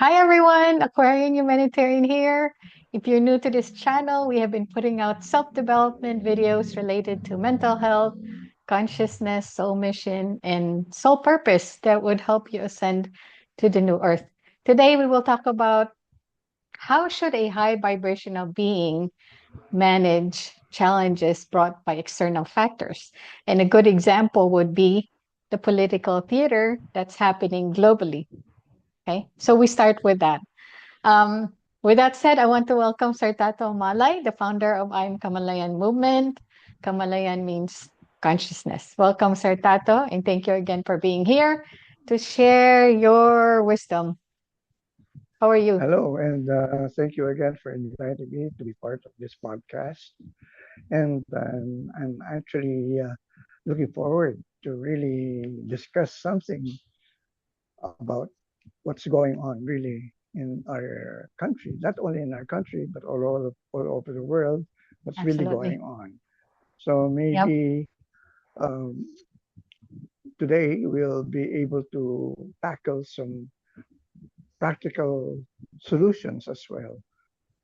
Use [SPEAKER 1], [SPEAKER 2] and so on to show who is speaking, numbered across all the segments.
[SPEAKER 1] Hi everyone, Aquarian Humanitarian here. If you're new to this channel, we have been putting out self-development videos related to mental health, consciousness, soul mission, and soul purpose that would help you ascend to the new earth. Today we will talk about how should a high vibrational being manage challenges brought by external factors. And a good example would be the political theater that's happening globally. Okay, so we start with that. Um, with that said, I want to welcome Sir Tato Malay, the founder of AM Kamalayan Movement. Kamalayan means consciousness. Welcome, Sir Tato, and thank you again for being here to share your wisdom. How are you?
[SPEAKER 2] Hello, and thank you again for inviting me to be part of this podcast. And I'm actually looking forward to really discuss something about what's going on really in our country, not only in our country, but all over the world, what's really
[SPEAKER 1] Absolutely.
[SPEAKER 2] going on. So
[SPEAKER 1] Yep.
[SPEAKER 2] maybe um, today we'll be able to tackle some practical solutions as well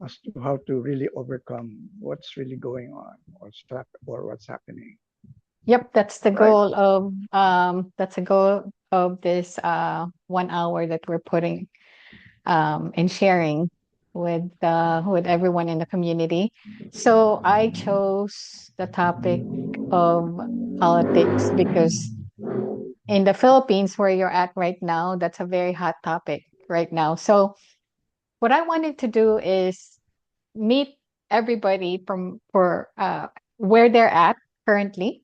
[SPEAKER 2] as to how to really overcome what's really going on or what's happening.
[SPEAKER 1] Yep, that's the
[SPEAKER 2] Right.
[SPEAKER 1] goal of this 1 hour that we're putting and sharing with everyone in the community. So I chose the topic of politics because in the Philippines, where you're at right now, that's a very hot topic right now. So what I wanted to do is meet everybody from for where they're at currently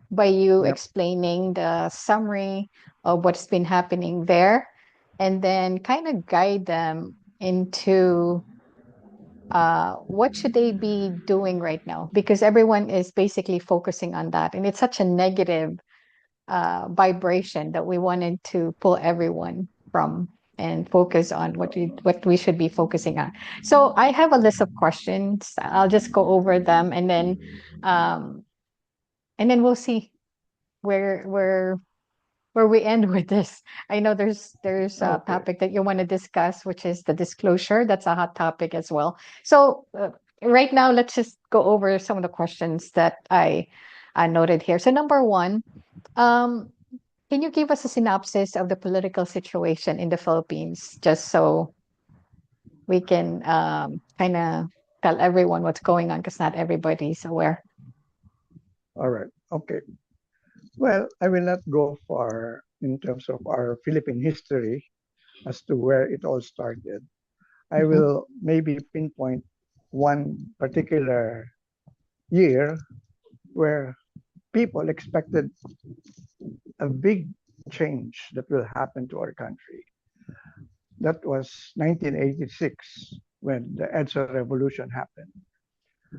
[SPEAKER 1] by you
[SPEAKER 2] Yep.
[SPEAKER 1] explaining the summary of what's been happening there, and then kind of guide them into what should they be doing right now, because everyone is basically focusing on that, and it's such a negative vibration that we wanted to pull everyone from and focus on what we should be focusing on. So I have a list of questions. I'll just go over them, um, and then we'll see where where we end with this. I know there's a
[SPEAKER 2] Okay.
[SPEAKER 1] topic that you want to discuss, which is the disclosure. That's a hot topic as well. So right now, let's just go over some of the questions that I noted here. So number one, um, can you give us a synopsis of the political situation in the Philippines, just so we can kind of tell everyone what's going on, because not everybody's aware.
[SPEAKER 2] All right. Okay. Well, I will not go far in terms of our Philippine history as to where it all started. I
[SPEAKER 1] Mhm.
[SPEAKER 2] will maybe pinpoint one particular year where people expected a big change that will happen to our country. That was 1986 when the EDSA revolution happened.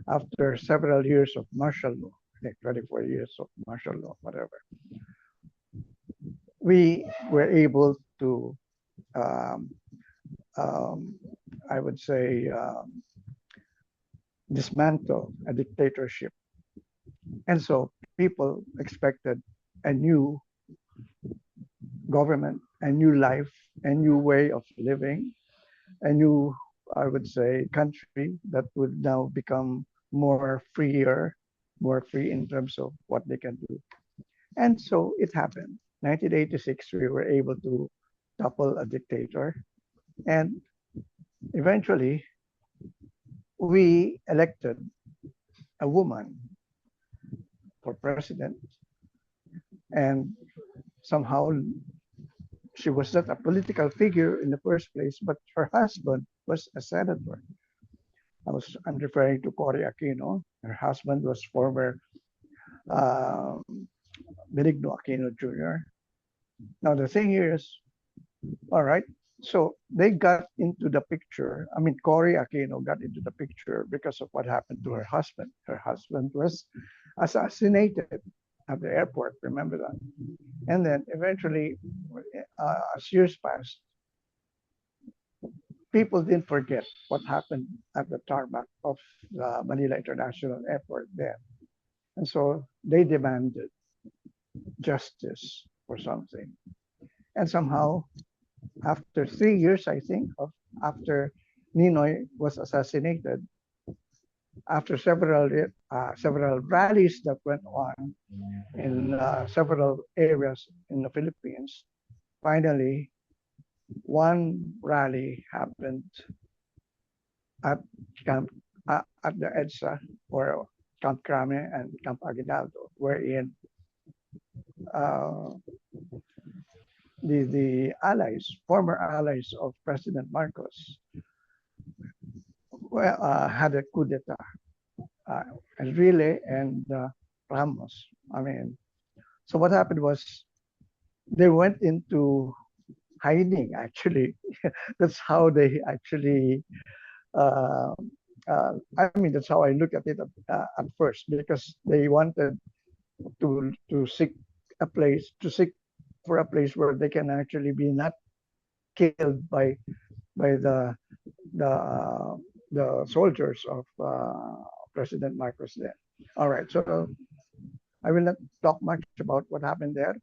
[SPEAKER 2] After several years of martial law, I think 24 years of martial law, whatever, we were able to, um, um, I would say, dismantle a dictatorship. And so people expected a new government, a new life, a new way of living, a new, I would say, country that would now become more free in terms of what they can do. And so it happened. 1986, we were able to topple a dictator. And eventually, we elected a woman for president. And somehow, she was not a political figure in the first place, but her husband was a senator. I'm referring to Cory Aquino. Her husband was former um, Benigno Aquino Jr. Now the thing is, all right, so they got into the picture. I mean, Cory Aquino got into the picture because of what happened to her husband. Her husband was assassinated at the airport. Remember that? And then eventually, as years passed, people didn't forget what happened at the tarmac of the Manila International Airport then. And so they demanded justice for something. And somehow after 3 years, I think, of after Ninoy was assassinated, after several rallies that went on in several areas in the Philippines, finally one rally happened at Camp at the EDSA, or Camp Crame and Camp Aguinaldo, wherein uh, the allies, former allies of President Marcos, had a coup d'etat. Uh, Enrile and Ramos. I mean, so what happened was they went into hiding. Actually, that's how they actually. Uh, I mean, that's how I look at it at first, because they wanted to seek a place to seek for a place where they can actually be not killed by the soldiers of President Marcos then. All right, so I will not talk much about what happened there.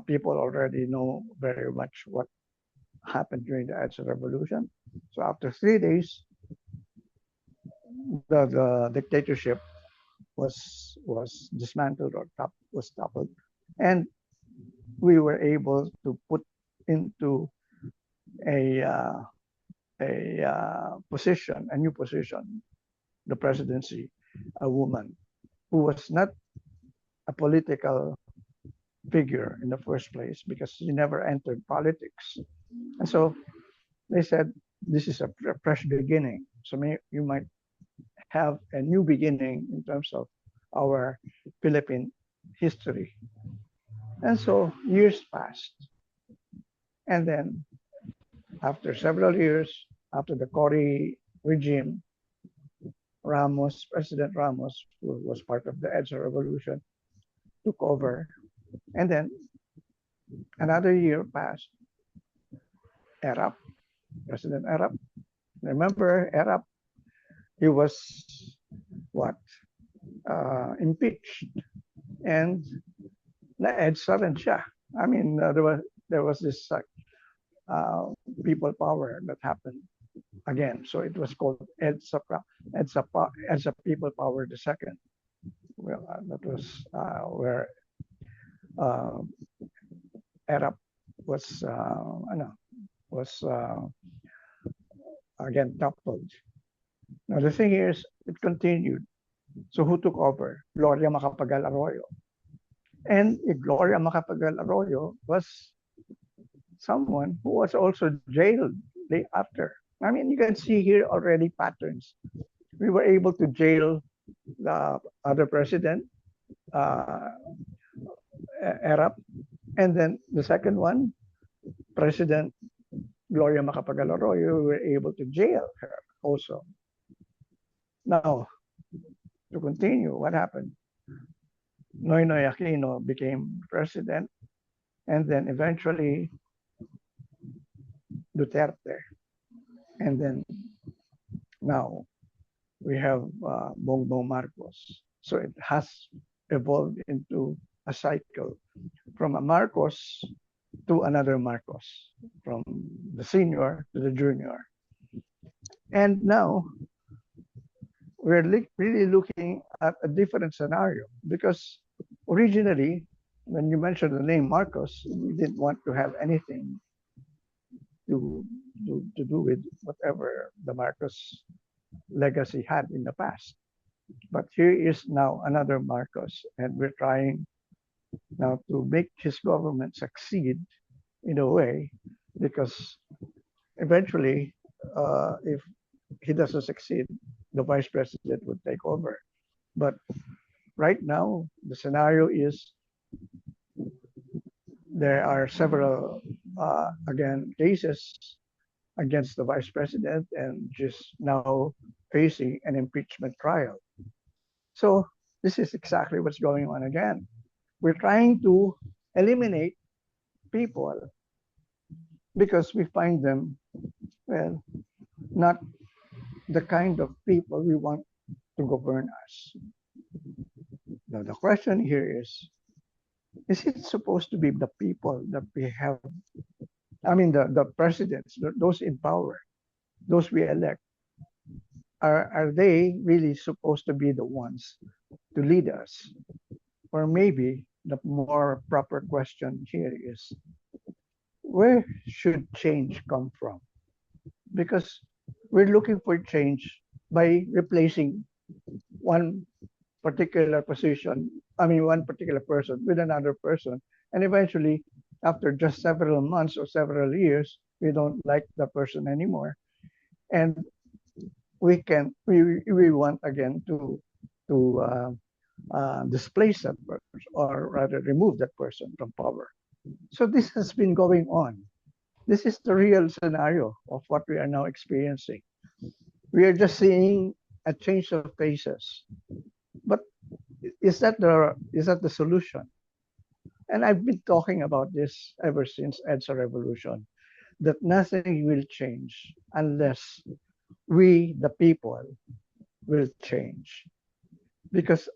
[SPEAKER 2] People already know very much what happened during the EDSA revolution. So after 3 days, the dictatorship was dismantled, or was toppled, and we were able to put into a position, a new position, the presidency, a woman who was not a political figure in the first place, because she never entered politics. And so they said, this is a fresh beginning. So you might have a new beginning in terms of our Philippine history. And so years passed. And then after several years, after the Cory regime, President Ramos, who was part of the EDSA revolution, took over. And then another year passed. Erap, President Erap. Remember Erap? He was what? Impeached, and na-EDSA rin siya. I mean, there was this uh, people power that happened again. So it was called EDSA People Power the Second. Well, that was where uh, ERAP was, was again toppled. Now the thing is, it continued. So who took over? Gloria Macapagal Arroyo. And Gloria Macapagal Arroyo was someone who was also jailed after. I mean, you can see here already patterns. We were able to jail the other president, uh, Erap, and then the second one, President Gloria Macapagal Arroyo, we were able to jail her also. Now, to continue, what happened? Noynoy Aquino became president, and then eventually Duterte, and then now we have Bongbong Marcos. So it has evolved into a cycle from a Marcos to another Marcos, from the senior to the junior. And now we're really looking at a different scenario, because originally, when you mentioned the name Marcos, we didn't want to have anything to, to do with whatever the Marcos legacy had in the past. But here is now another Marcos, and we're trying now to make his government succeed in a way, because eventually, if he doesn't succeed, the vice president would take over. But right now, the scenario is there are several, again, cases against the vice president, and just now facing an impeachment trial. So this is exactly what's going on again. We're trying to eliminate people because we find them, well, not the kind of people we want to govern us. Now, the question here is it supposed to be the people that we have I mean, the presidents, those in power, those we elect, are they really supposed to be the ones to lead us? Or maybe the more proper question here is, where should change come from? Because we're looking for change by replacing one particular position, I mean, one particular person with another person. And eventually, after just several months or several years, we don't like the person anymore. And we want again to displace that person, or rather remove that person from power. So this has been going on. This is the real scenario of what we are now experiencing. We are just seeing a change of faces. But is that the solution? And I've been talking about this ever since EDSA revolution, that nothing will change unless we, the people, will change. Because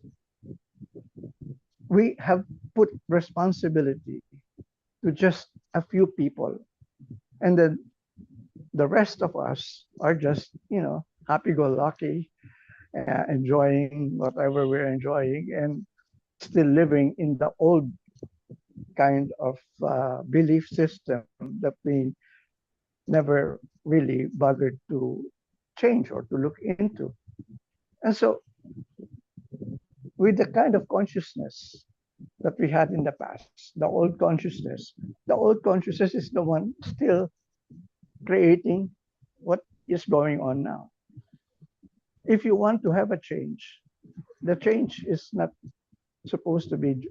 [SPEAKER 2] we have put responsibility to just a few people, and then the rest of us are just, happy-go-lucky, enjoying whatever we're enjoying, and still living in the old kind of belief system that we never really bothered to change or to look into. And so, with the kind of consciousness that we had in the past, the old consciousness is the one still creating what is going on now. If you want to have a change, the change is not supposed to be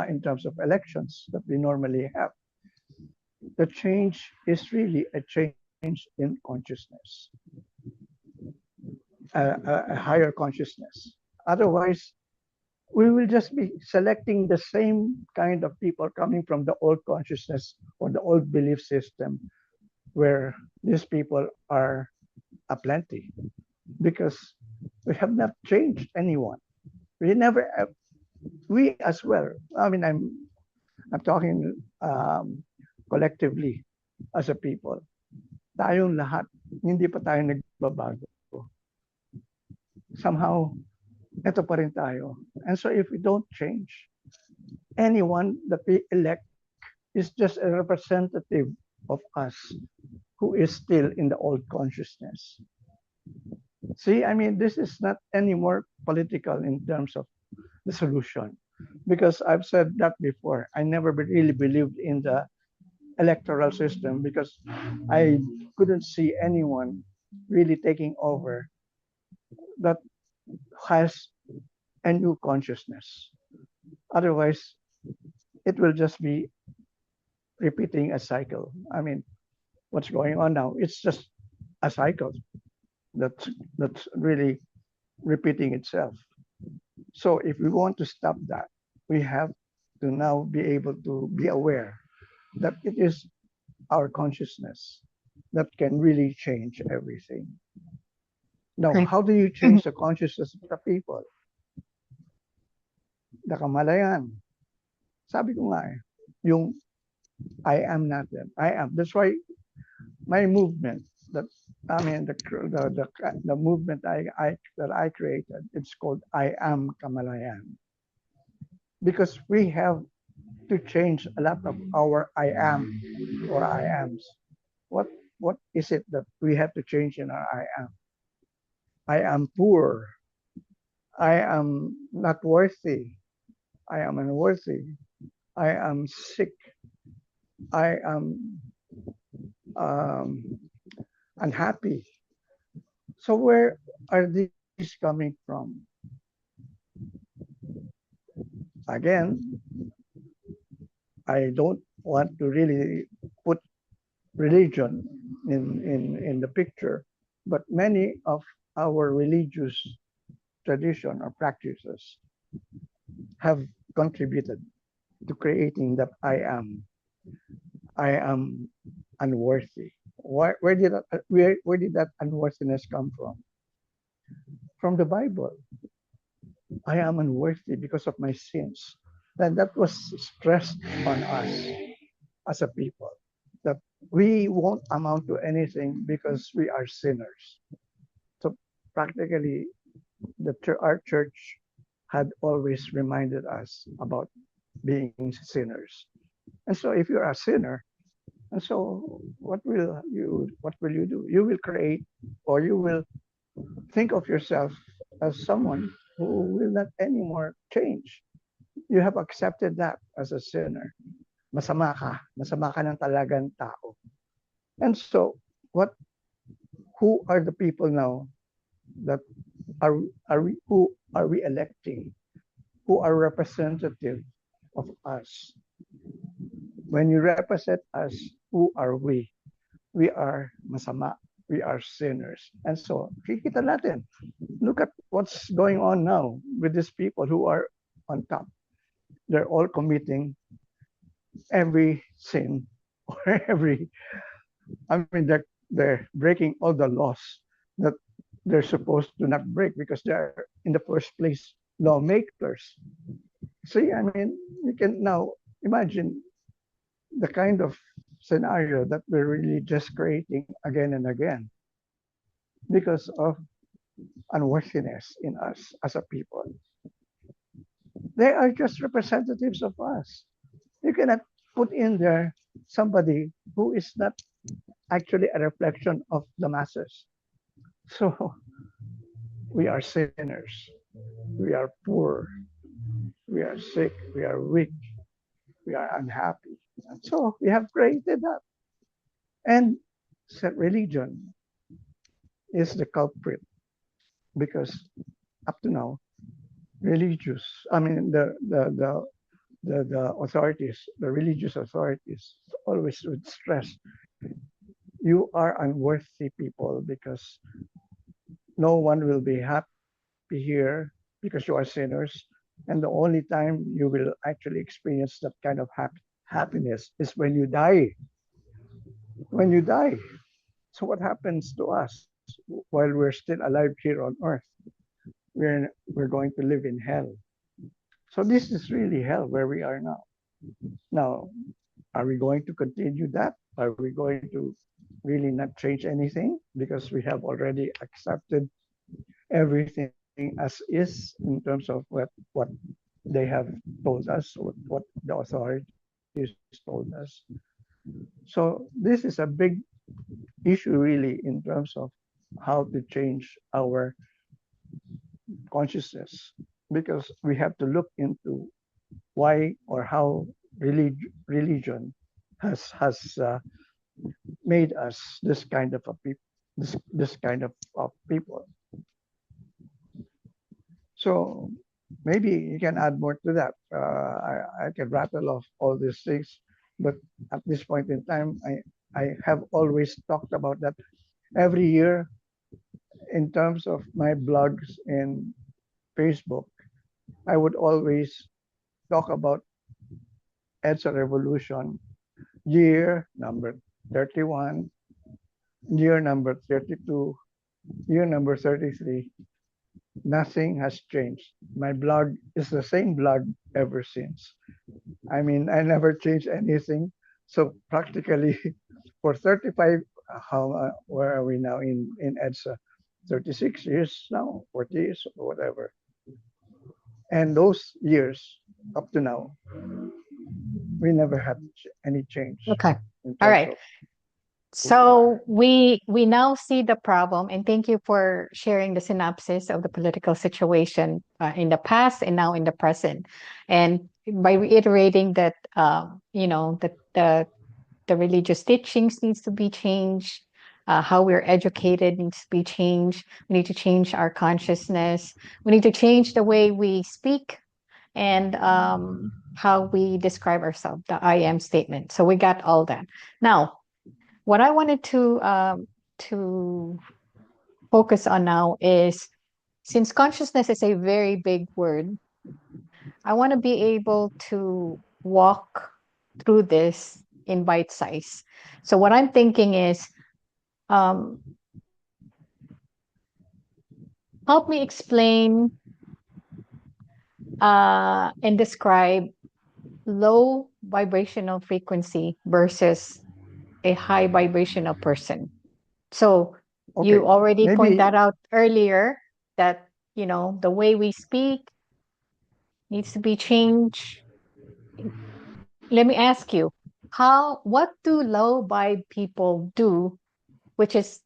[SPEAKER 2] in terms of elections that we normally have. The change is really a change in consciousness, a higher consciousness. Otherwise, we will just be selecting the same kind of people coming from the old consciousness or the old belief system, where these people are aplenty, because we have not changed anyone. We never, we as well. I mean, I'm talking collectively as a people. Tayong lahat, hindi pa tayo nagbabago. Somehow, ito pa rin tayo. And so if we don't change, anyone that we elect is just a representative of us who is still in the old consciousness. See, I mean, this is not any more political in terms of the solution, because I've said that before. I never really believed in the electoral system because I couldn't see anyone really taking over that has a new consciousness. Otherwise, it will just be repeating a cycle. I mean, what's going on now? It's just a cycle that's really repeating itself. So if we want to stop that, we have to now be able to be aware that it is our consciousness that can really change everything. Now,
[SPEAKER 1] Great.
[SPEAKER 2] how do you change the consciousness of the people? The Kamalayan. Sabi ko nga yung I am natin. I am. That's why my movement, that I mean the movement that I created, it's called I am Kamalayan. Because we have to change a lot of our I am or I ams. What is it that we have to change in our I am? I am poor. I am not worthy. I am unworthy. I am sick. I am unhappy. So where are these coming from? Again, I don't want to really put religion in the picture, but many of our religious tradition or practices have contributed to creating that I am unworthy. Where did that unworthiness come from? From the Bible. I am unworthy because of my sins. Then that was stressed on us. as a people, that we won't amount to anything because we are sinners. So practically, our church had always reminded us about being sinners. And so if you're a sinner, and so what will you do? You will create, or you will think of yourself as someone who will not anymore change. You have accepted that as a sinner. Masama ka ng talagang tao. And so, who are the people now that who are we electing? Who are representative of us? When you represent us, who are we? We are masama. We are sinners. And so, kikita natin. Look at what's going on now with these people who are on top. They're all committing every sin or they're breaking all the laws that they're supposed to not break because they're in the first place lawmakers. See, I mean, you can now imagine the kind of scenario that we're really just creating again and again because of unworthiness in us as a people. They are just representatives of us. You cannot put in there somebody who is not actually a reflection of the masses. So we are sinners. We are poor. We are sick. We are weak. We are unhappy. And so we have created that. And religion is the culprit because up to now, I mean, the authorities, the religious authorities always would stress you are unworthy people because no one will be happy here because you are sinners. And the only time you will actually experience that kind of happiness is when you die. When you die. So what happens to us while we're still alive here on earth? We're going to live in hell. So this is really hell where we are now. Now, are we going to continue that? Are we going to really not change anything because we have already accepted everything as is in terms of what they have told us, what the authorities told us? So this is a big issue really in terms of how to change our consciousness because we have to look into why or how religion has made us this kind of a people, this kind of people. So maybe you can add more to that. I can rattle off all these things, but at this point in time, I have always talked about that every year in terms of my blogs and Facebook. I would always talk about EDSA Revolution, year number 31, year number 32, year number 33. Nothing has changed. My blog is the same blog ever since. I mean, I never changed anything. So practically for 35, where are we now in EDSA? 36 years now, 40 years, or whatever. And those years up to now, we never had any change.
[SPEAKER 1] Okay. All right. So we now see the problem, and thank you for sharing the synopsis of the political situation in the past and now in the present, and by reiterating that that the religious teachings needs to be changed, how we're educated needs to be changed. We need to change our consciousness. We need to change the way we speak and how we describe ourselves, the I am statement. So we got all that. Now, what I wanted to focus on now is, since consciousness is a very big word, I want to be able to walk through this in bite size. So what I'm thinking is, um, help me explain and describe low vibrational frequency versus a high vibrational person. So you
[SPEAKER 2] Okay,
[SPEAKER 1] already point
[SPEAKER 2] maybe
[SPEAKER 1] that out earlier that, the way we speak needs to be changed. Let me ask you, what do low vibe people do, which is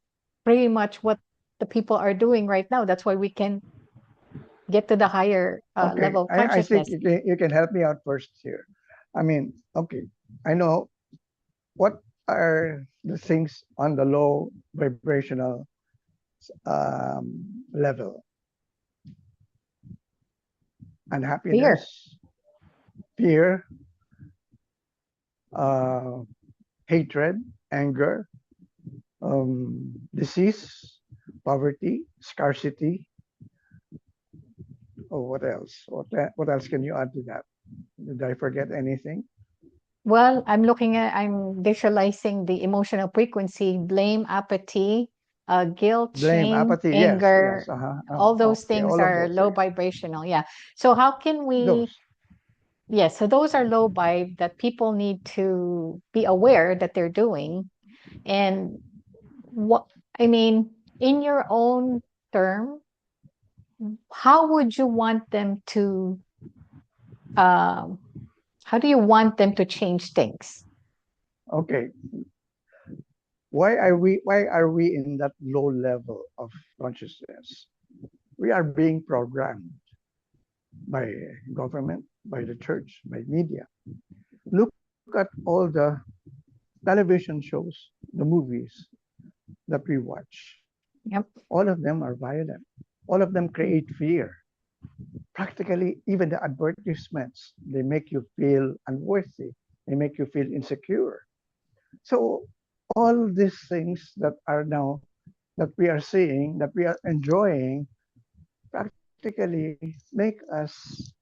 [SPEAKER 1] pretty much what the people are doing right now. That's why we can get to the higher
[SPEAKER 2] okay.
[SPEAKER 1] level of
[SPEAKER 2] I think
[SPEAKER 1] consciousness.
[SPEAKER 2] you can help me out first here. I mean, okay, I know what are the things on the low vibrational level:
[SPEAKER 1] Fear.
[SPEAKER 2] unhappiness, fear, uh, hatred, anger, disease, poverty, scarcity. Oh, what else? What else can you add to that? Did I forget anything?
[SPEAKER 1] Well, I'm visualizing the emotional frequency, blame, apathy, guilt,
[SPEAKER 2] Blame,
[SPEAKER 1] shame,
[SPEAKER 2] apathy. Yes, yes.
[SPEAKER 1] anger. All those
[SPEAKER 2] Okay,
[SPEAKER 1] things
[SPEAKER 2] all of
[SPEAKER 1] are
[SPEAKER 2] those.
[SPEAKER 1] low
[SPEAKER 2] Yeah,
[SPEAKER 1] vibrational. Yeah. So how can we,
[SPEAKER 2] those.
[SPEAKER 1] yes, so those are low vibe that people need to be aware that they're doing. And what, I mean, in your own term, how would you want them to, um, how do you want them to change things?
[SPEAKER 2] Okay. Why are we in that low level of consciousness? We are being programmed by government, by the church, by media. Look at all the television shows, the movies that we watch.
[SPEAKER 1] Yep.
[SPEAKER 2] All of them are violent. All of them create fear. Practically, even the advertisements, they make you feel unworthy. They make you feel insecure. So all these things that are now that we are seeing, that we are enjoying, practically make us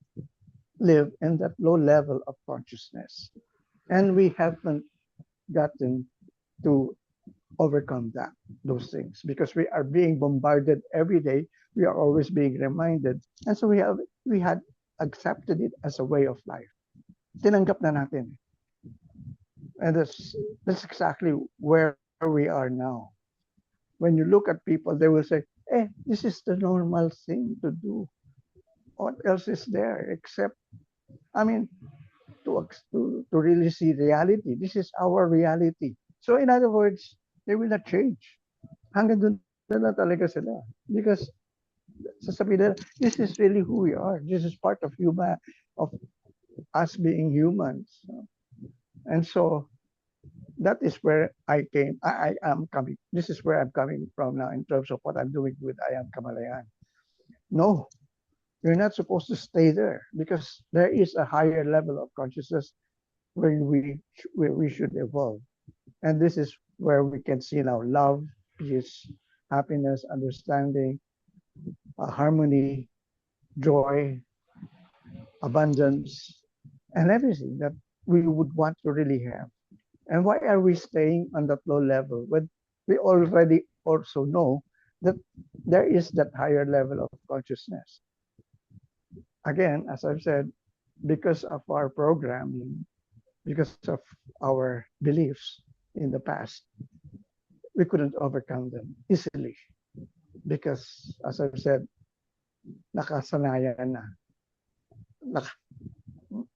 [SPEAKER 2] live in that low level of consciousness. And we haven't gotten to overcome those things, because we are being bombarded every day. We are always being reminded. And so we had accepted it as a way of life. Tinanggap na natin. And that's exactly where we are now. When you look at people, they will say, this is the normal thing to do. What else is there except, I mean, to really see reality. This is our reality. So in other words, they will not change. Hanggang doon na lang talaga sila. Because sasabihin nila, this is really who we are. This is part of us being humans. And so that is where I am coming. This is where I'm coming from now in terms of what I'm doing with I Am Kamalayan. No, you're not supposed to stay there, because there is a higher level of consciousness where we should evolve. And this is where we can see now love, peace, happiness, understanding, harmony, joy, abundance, and everything that we would want to really have. And why are we staying on that low level when we already also know that there is that higher level of consciousness? Again, as I've said, because of our programming, because of our beliefs in the past, we couldn't overcome them easily, because, as I've said, nakasanayan na. Nak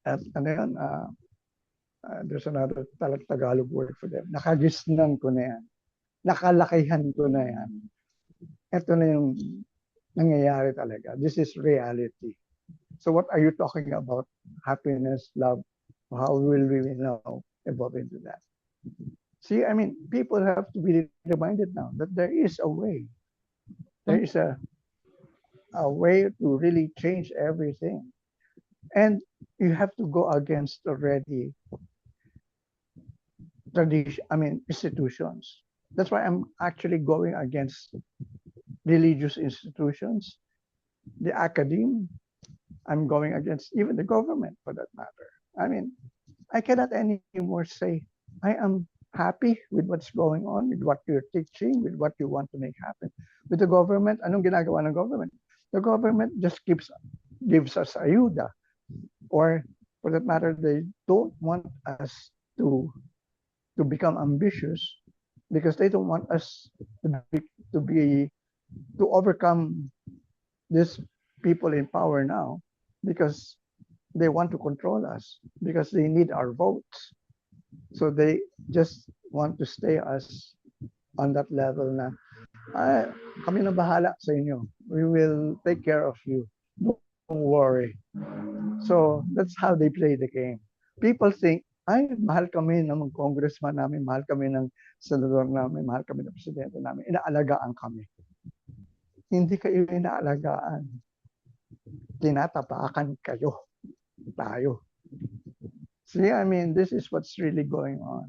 [SPEAKER 2] at ano yun, there's another Tagalog word for them. Nakagisnan ko na yan. Nakalakihan ko na yan. Ito na yung nangyayari talaga. This is reality. So what are you talking about? Happiness, love. How will we now evolve into that? See, I mean, people have to be reminded now that there is a way. There is a way to really change everything. And you have to go against already institutions. That's why I'm actually going against religious institutions, the academe. I'm going against even the government for that matter. I mean, I cannot anymore say I am happy with what's going on, with what you're teaching, with what you want to make happen. With the government, anong ginagawa ng government? The government just gives us ayuda, or For that matter, they don't want us to become ambitious because they don't want us to be to overcome these people in power now because they want to control us because they need our votes. So they just want to stay us on that level na ay, kami na bahala sa inyo. We will take care of you. Don't worry. So that's how they play the game. People think, ay, mahal kami ng congressman namin, mahal kami ng senador namin, mahal kami ng presidente namin, inaalagaan kami. Hindi kayo inaalagaan. Tinatapakan kayo. Tayo. See, I mean, this is what's really going on.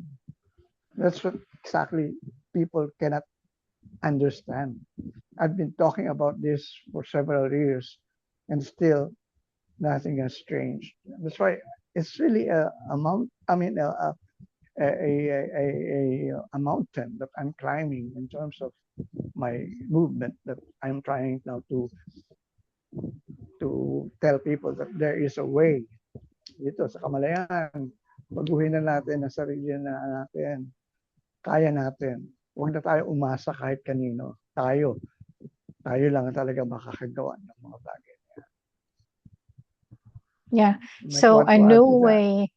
[SPEAKER 2] That's what exactly people cannot understand. I've been talking about this for several years and still nothing has changed. That's why it's really a mount. I mean, a mountain that I'm climbing in terms of my movement that I'm trying now to tell people that there is a way dito sa Kamalayan. Baguhin na natin ang sarili na natin. Kaya natin. Huwag na tayo umasa kahit kanino. Tayo lang talaga makakagawa ng mga bagay.
[SPEAKER 1] Yeah.
[SPEAKER 2] Might
[SPEAKER 1] So
[SPEAKER 2] want to add to that.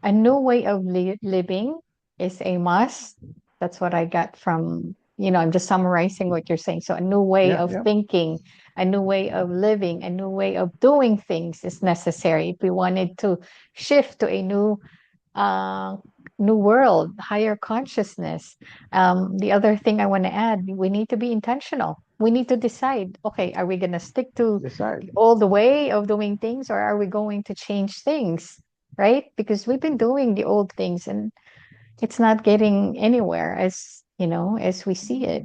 [SPEAKER 1] a new way of living is a must. That's what I got from, I'm just summarizing what you're saying. So a new way
[SPEAKER 2] Yeah,
[SPEAKER 1] of
[SPEAKER 2] yeah.
[SPEAKER 1] thinking, a new way of living, a new way of doing things is necessary if we wanted to shift to a uh, new world, higher consciousness. The other thing I want to add, we need to be intentional. We need to decide, okay, are we going to stick to
[SPEAKER 2] Decide.
[SPEAKER 1] the old way of doing things or are we going to change things? Right? Because we've been doing the old things and it's not getting anywhere as we see it.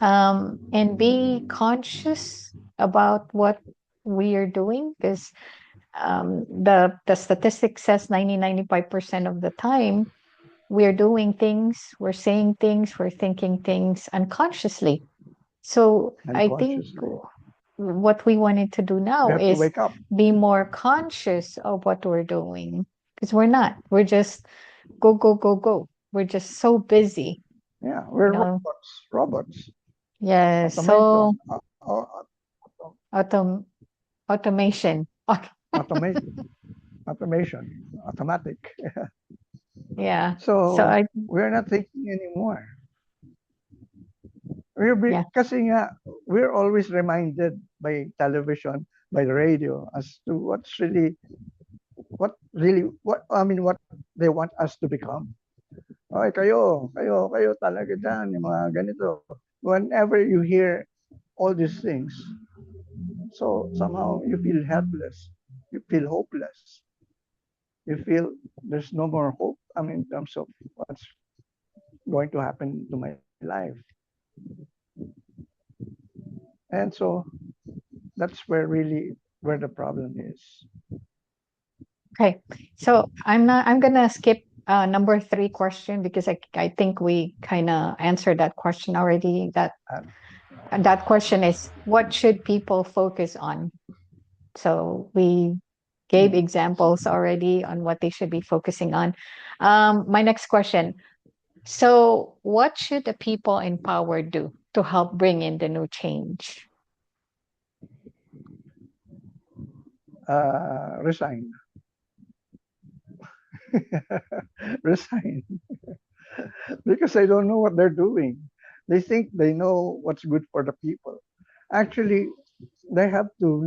[SPEAKER 1] And be conscious about what we are doing because the statistic says 95% of the time we're doing things, we're saying things, we're thinking things unconsciously. So I think
[SPEAKER 2] Unconsciously.
[SPEAKER 1] what we wanted to do
[SPEAKER 2] We
[SPEAKER 1] now
[SPEAKER 2] have to
[SPEAKER 1] is
[SPEAKER 2] wake up.
[SPEAKER 1] be more conscious of what we're doing because we're not. We're just go, go, go, go. We're just so busy,
[SPEAKER 2] Yeah,
[SPEAKER 1] you
[SPEAKER 2] we're
[SPEAKER 1] know.
[SPEAKER 2] robots,
[SPEAKER 1] Yeah, so
[SPEAKER 2] automation,
[SPEAKER 1] autom automation.
[SPEAKER 2] automation, automation, automatic.
[SPEAKER 1] Yeah. So
[SPEAKER 2] So
[SPEAKER 1] I
[SPEAKER 2] we're not thinking anymore. We're
[SPEAKER 1] yeah.
[SPEAKER 2] kasi nga, we're always reminded by television, by the radio, as to what they want us to become. Okay, kayo talaga dyan, yung mga ganito. Whenever you hear all these things, so somehow you feel helpless, you feel hopeless, you feel there's no more hope. I mean, in terms of what's going to happen to my life. And so that's where the problem is.
[SPEAKER 1] Okay. So I'm gonna skip number three question because I think we kind of answered that question already.
[SPEAKER 2] And
[SPEAKER 1] That question is what should people focus on? So we gave examples already on what they should be focusing on. My next question. So what should the people in power do to help bring in the new change?
[SPEAKER 2] resign. Resign. Because they don't know what they're doing. They think they know what's good for the people. Actually, they have to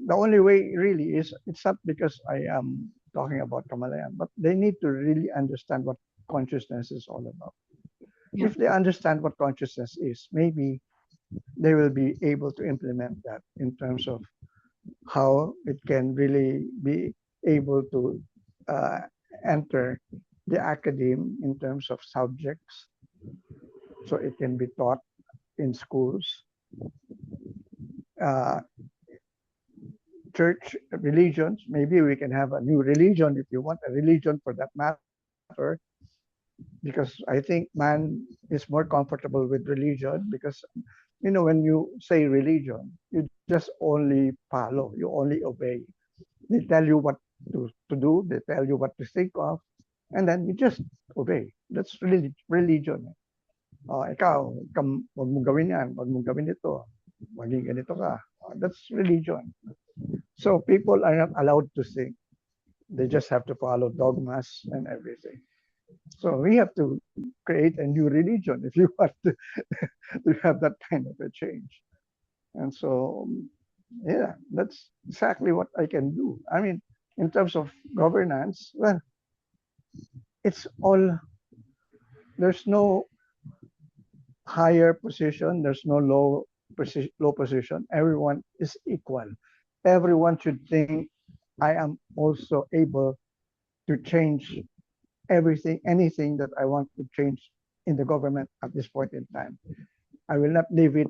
[SPEAKER 2] the only way really is it's not because I am talking about Kamalayan, but they need to really understand what consciousness is all about.
[SPEAKER 1] Yeah.
[SPEAKER 2] If they understand what consciousness is, maybe they will be able to implement that in terms of how it can really be able to uh, enter the academe in terms of subjects, so it can be taught in schools. Uh, Church religions, maybe we can have a new religion if you want a religion for that matter, because I think man is more comfortable with religion because when you say religion, you just only follow, you only obey. They tell you what to do. They tell you what to think of, and then you just obey. That's really religion. Ikaw, wag mong gawin yan, wag mong gawin ito, maging ganito ka. That's religion. So people are not allowed to think. They just have to follow dogmas and everything. So we have to create a new religion if you want to have that kind of a change. And so, yeah, that's exactly what I can do. I mean, in terms of governance, well, it's all, there's no higher position, there's no low position. Everyone is equal. Everyone should think I am also able to change everything, anything that I want to change in the government at this point in time. I will not leave it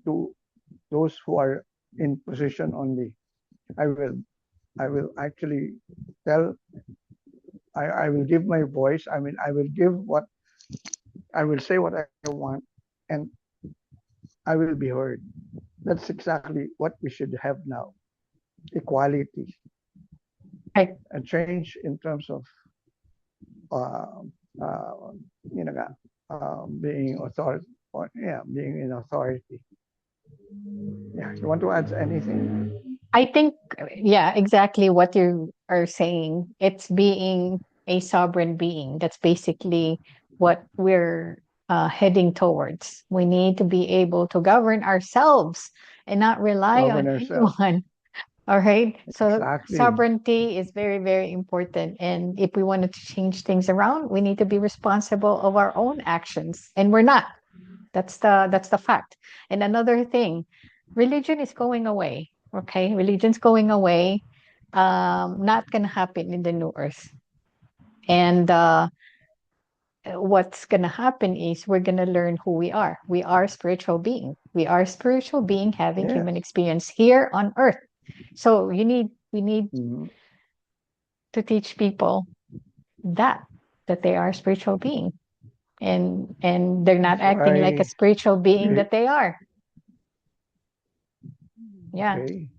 [SPEAKER 2] to those who are in position only. I will I will actually tell, I will give my voice. I mean, I will give what, I will say what I want, and I will be heard. That's exactly what we should have now. Equality,
[SPEAKER 1] Right.
[SPEAKER 2] a change in terms of, uh, uh, you know, being authority, or yeah, being in authority. Yeah, you want to add anything?
[SPEAKER 1] I think, yeah, exactly what you are saying. It's being a sovereign being. That's basically what we're heading towards. We need to be able to govern ourselves and not rely
[SPEAKER 2] Govern
[SPEAKER 1] on
[SPEAKER 2] ourselves.
[SPEAKER 1] anyone. All right. So
[SPEAKER 2] Exactly.
[SPEAKER 1] sovereignty is very, very important. And if we wanted to change things around, we need to be responsible of our own actions. And we're not. That's the fact. And another thing, religion is going away. Okay, religion's going away. Not gonna happen in the new earth. And what's gonna happen is we're gonna learn who we are. We are spiritual being. We are spiritual being having human
[SPEAKER 2] Yes.
[SPEAKER 1] experience here on earth. So we need
[SPEAKER 2] Mhm.
[SPEAKER 1] to teach people that that they are spiritual being, and they're not
[SPEAKER 2] That's
[SPEAKER 1] acting like a
[SPEAKER 2] why
[SPEAKER 1] spiritual being
[SPEAKER 2] we,
[SPEAKER 1] that they are. Yeah.
[SPEAKER 2] okay.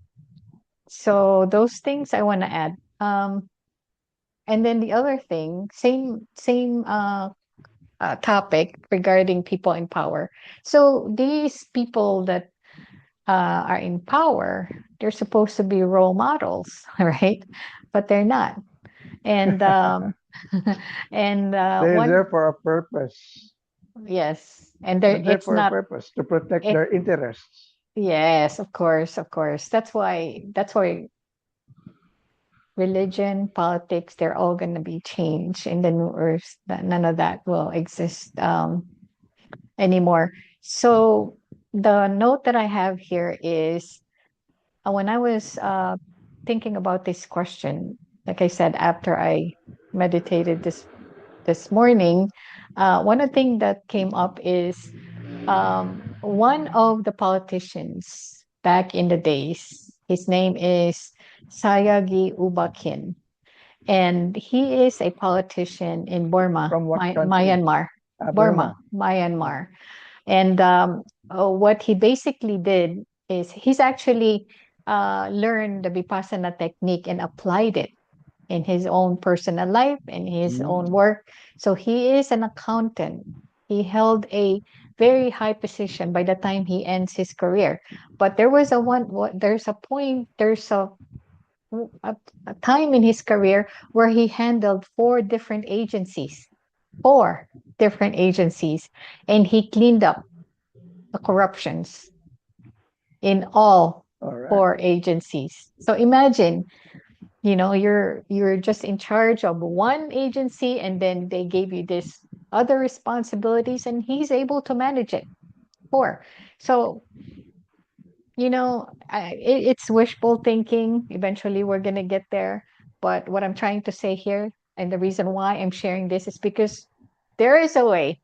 [SPEAKER 1] So those things I want to add. And then the other thing, same topic regarding people in power. So these people that are in power, they're supposed to be role models, right? But they're not. And and
[SPEAKER 2] They're
[SPEAKER 1] one
[SPEAKER 2] there for a purpose.
[SPEAKER 1] yes, and there
[SPEAKER 2] They're there
[SPEAKER 1] it's
[SPEAKER 2] for a
[SPEAKER 1] not
[SPEAKER 2] purpose to protect
[SPEAKER 1] it.
[SPEAKER 2] their interests.
[SPEAKER 1] Yes, of course, of course. That's why religion, politics, they're all going to be changed in the new earth. That none of that will exist anymore. So the note that I have here is when I was thinking about this question, like I said, after I meditated this morning, one of the things that came up is one of the politicians back in the days. His name is Sayagi Ubakin, and he is a politician in Burma,
[SPEAKER 2] From what country?
[SPEAKER 1] Myanmar, Burma,
[SPEAKER 2] Burma.
[SPEAKER 1] Myanmar. And what he basically did is he's actually learned the Vipassana technique and applied it in his own personal life and his own
[SPEAKER 2] Mm.
[SPEAKER 1] work. So he is an accountant. He held a very high position by the time he ends his career. But there was there's a point, there's a, a time in his career where he handled four different agencies, and he cleaned up the corruptions in all
[SPEAKER 2] All right.
[SPEAKER 1] four agencies. So imagine, you're just in charge of one agency, and then they gave you this other responsibilities, and he's able to manage it. Four. So it's wishful thinking. Eventually, we're gonna get there. But what I'm trying to say here, and the reason why I'm sharing this, is because there is a way.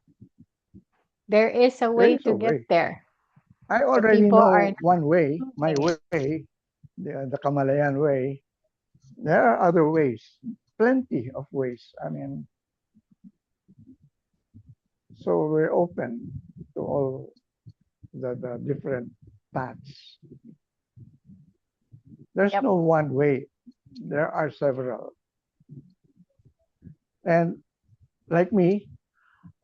[SPEAKER 1] There is a
[SPEAKER 2] There
[SPEAKER 1] way
[SPEAKER 2] is a
[SPEAKER 1] to get
[SPEAKER 2] way.
[SPEAKER 1] there.
[SPEAKER 2] I
[SPEAKER 1] The
[SPEAKER 2] already
[SPEAKER 1] people are
[SPEAKER 2] know
[SPEAKER 1] not
[SPEAKER 2] one way, my
[SPEAKER 1] using it.
[SPEAKER 2] way, the Kamalayan way. There are other ways, plenty of ways. I mean, so we're open to all the different paths. There's
[SPEAKER 1] Yep.
[SPEAKER 2] no one way. There are several. And like me,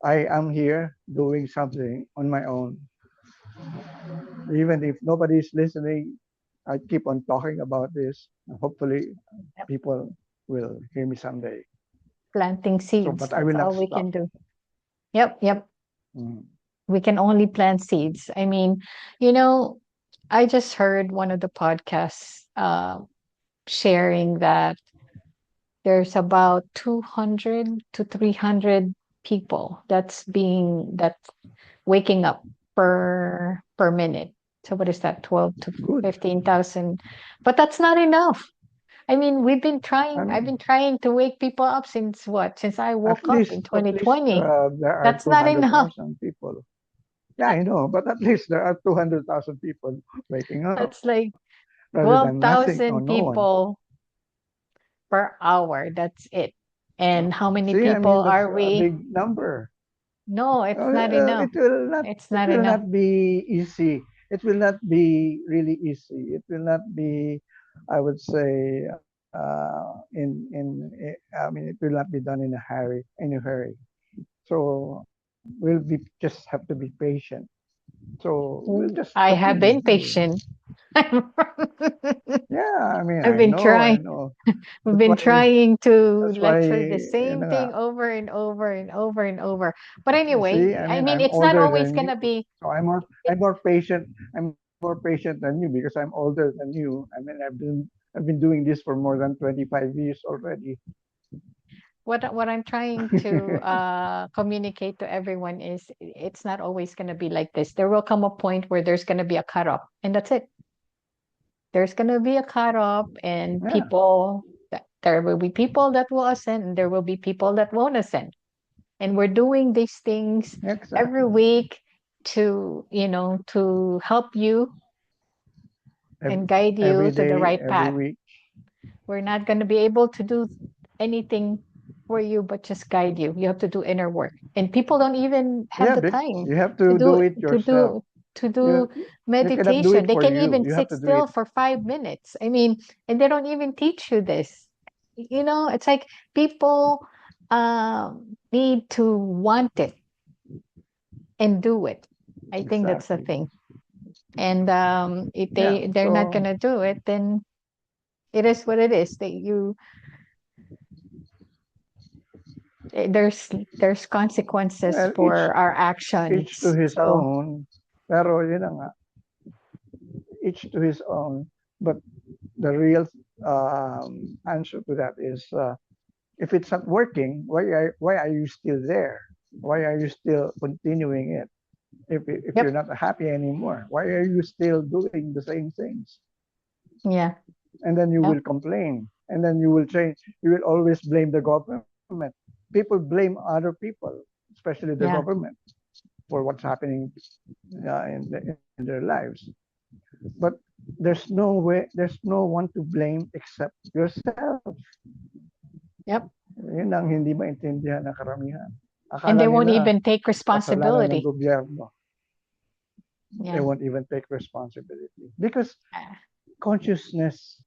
[SPEAKER 2] I am here doing something on my own. Even if nobody's listening, I keep on talking about this. Hopefully,
[SPEAKER 1] Yep.
[SPEAKER 2] people will hear me someday.
[SPEAKER 1] Planting
[SPEAKER 2] So,
[SPEAKER 1] seeds.
[SPEAKER 2] but I
[SPEAKER 1] That's
[SPEAKER 2] will not
[SPEAKER 1] all we can
[SPEAKER 2] stop.
[SPEAKER 1] do. Yep, yep.
[SPEAKER 2] Mm.
[SPEAKER 1] We can only plant seeds. I mean, you know, I just heard one of the podcasts sharing that there's about 200 to 300 people that's waking up per minute. So what is that? 12 to
[SPEAKER 2] Good.
[SPEAKER 1] 15,000. But that's not enough. I mean,
[SPEAKER 2] I
[SPEAKER 1] I've been
[SPEAKER 2] mean,
[SPEAKER 1] trying to wake people up since what? Since I woke up in
[SPEAKER 2] at least
[SPEAKER 1] 2020.
[SPEAKER 2] there are
[SPEAKER 1] That's not enough.
[SPEAKER 2] 200,000 people. Yeah, I know, but at least there are 200,000 people waking up
[SPEAKER 1] That's like
[SPEAKER 2] rather than nothing or
[SPEAKER 1] 12,000
[SPEAKER 2] no one.
[SPEAKER 1] people per hour. That's it. And how many
[SPEAKER 2] See, I
[SPEAKER 1] people
[SPEAKER 2] mean, that's
[SPEAKER 1] are
[SPEAKER 2] a
[SPEAKER 1] we?
[SPEAKER 2] big number.
[SPEAKER 1] No, it's not enough. It's
[SPEAKER 2] It
[SPEAKER 1] not
[SPEAKER 2] will
[SPEAKER 1] enough.
[SPEAKER 2] not be easy. It will not be really easy. It will not be, I would say, I mean, it will not be done in a hurry. So we'll be just have to be patient. So we'll
[SPEAKER 1] Mm,
[SPEAKER 2] just
[SPEAKER 1] I have
[SPEAKER 2] continue
[SPEAKER 1] been
[SPEAKER 2] doing.
[SPEAKER 1] patient. I've
[SPEAKER 2] Yeah, I mean,
[SPEAKER 1] been
[SPEAKER 2] I
[SPEAKER 1] trying.
[SPEAKER 2] know.
[SPEAKER 1] We've
[SPEAKER 2] That's
[SPEAKER 1] been
[SPEAKER 2] why,
[SPEAKER 1] trying to
[SPEAKER 2] that's why,
[SPEAKER 1] lecture the
[SPEAKER 2] yun
[SPEAKER 1] same
[SPEAKER 2] na nga.
[SPEAKER 1] thing over and over and over and over. But
[SPEAKER 2] See,
[SPEAKER 1] anyway,
[SPEAKER 2] I
[SPEAKER 1] I
[SPEAKER 2] mean,
[SPEAKER 1] mean,
[SPEAKER 2] I'm
[SPEAKER 1] it's not
[SPEAKER 2] older
[SPEAKER 1] always
[SPEAKER 2] than you,
[SPEAKER 1] gonna be
[SPEAKER 2] so I'm more patient. I'm more patient than you because I'm older than you. I mean, I've been doing this for more than 25 years already.
[SPEAKER 1] what I'm trying to communicate to everyone is it's not always gonna be like this. There will come a point where there's gonna be a cutoff, and that's it. There's gonna be a cutoff, and
[SPEAKER 2] Yeah,
[SPEAKER 1] there will be people that will ascend, and there will be people that won't ascend. And we're doing these things every
[SPEAKER 2] exactly.
[SPEAKER 1] week to, to help you and guide you
[SPEAKER 2] Every
[SPEAKER 1] to the
[SPEAKER 2] day,
[SPEAKER 1] right
[SPEAKER 2] every
[SPEAKER 1] path.
[SPEAKER 2] week.
[SPEAKER 1] We're not going to be able to do anything for you, but just guide you. You have to do inner work. And people don't even have
[SPEAKER 2] Yeah,
[SPEAKER 1] the
[SPEAKER 2] but
[SPEAKER 1] time
[SPEAKER 2] you have
[SPEAKER 1] to
[SPEAKER 2] to
[SPEAKER 1] do
[SPEAKER 2] do it
[SPEAKER 1] to
[SPEAKER 2] yourself.
[SPEAKER 1] do to
[SPEAKER 2] You
[SPEAKER 1] do
[SPEAKER 2] you cannot do
[SPEAKER 1] meditation.
[SPEAKER 2] it
[SPEAKER 1] They
[SPEAKER 2] for
[SPEAKER 1] can
[SPEAKER 2] you.
[SPEAKER 1] even
[SPEAKER 2] You have
[SPEAKER 1] sit
[SPEAKER 2] to do it.
[SPEAKER 1] still for 5 minutes. I mean, and they don't even teach you this. It's like people need to want it and do it. I think that's the
[SPEAKER 2] Exactly.
[SPEAKER 1] thing. And if
[SPEAKER 2] Yeah.
[SPEAKER 1] they're not
[SPEAKER 2] So
[SPEAKER 1] gonna do it, then it is what it is. There's consequences
[SPEAKER 2] well,
[SPEAKER 1] for our
[SPEAKER 2] each to
[SPEAKER 1] actions.
[SPEAKER 2] his
[SPEAKER 1] So
[SPEAKER 2] own. Pero yun na nga, each to his own. But the real answer to that is if it's not working, why are you still there? Why are you still continuing it? If you're
[SPEAKER 1] yep,
[SPEAKER 2] not happy anymore, why are you still doing the same things?
[SPEAKER 1] yeah,
[SPEAKER 2] And then you
[SPEAKER 1] yeah,
[SPEAKER 2] will complain, and then you will change. You will always blame the government. People blame other people, especially the
[SPEAKER 1] yeah,
[SPEAKER 2] government, for what's happening in their lives. But there's no one to blame except yourself.
[SPEAKER 1] yep.
[SPEAKER 2] Yun ang hindi maintindihan ng karamihan.
[SPEAKER 1] And
[SPEAKER 2] Akala
[SPEAKER 1] they won't
[SPEAKER 2] nila
[SPEAKER 1] even take
[SPEAKER 2] kasalanan ng
[SPEAKER 1] responsibility.
[SPEAKER 2] gobyerno. They
[SPEAKER 1] Yeah,
[SPEAKER 2] won't even take responsibility because
[SPEAKER 1] ah,
[SPEAKER 2] consciousness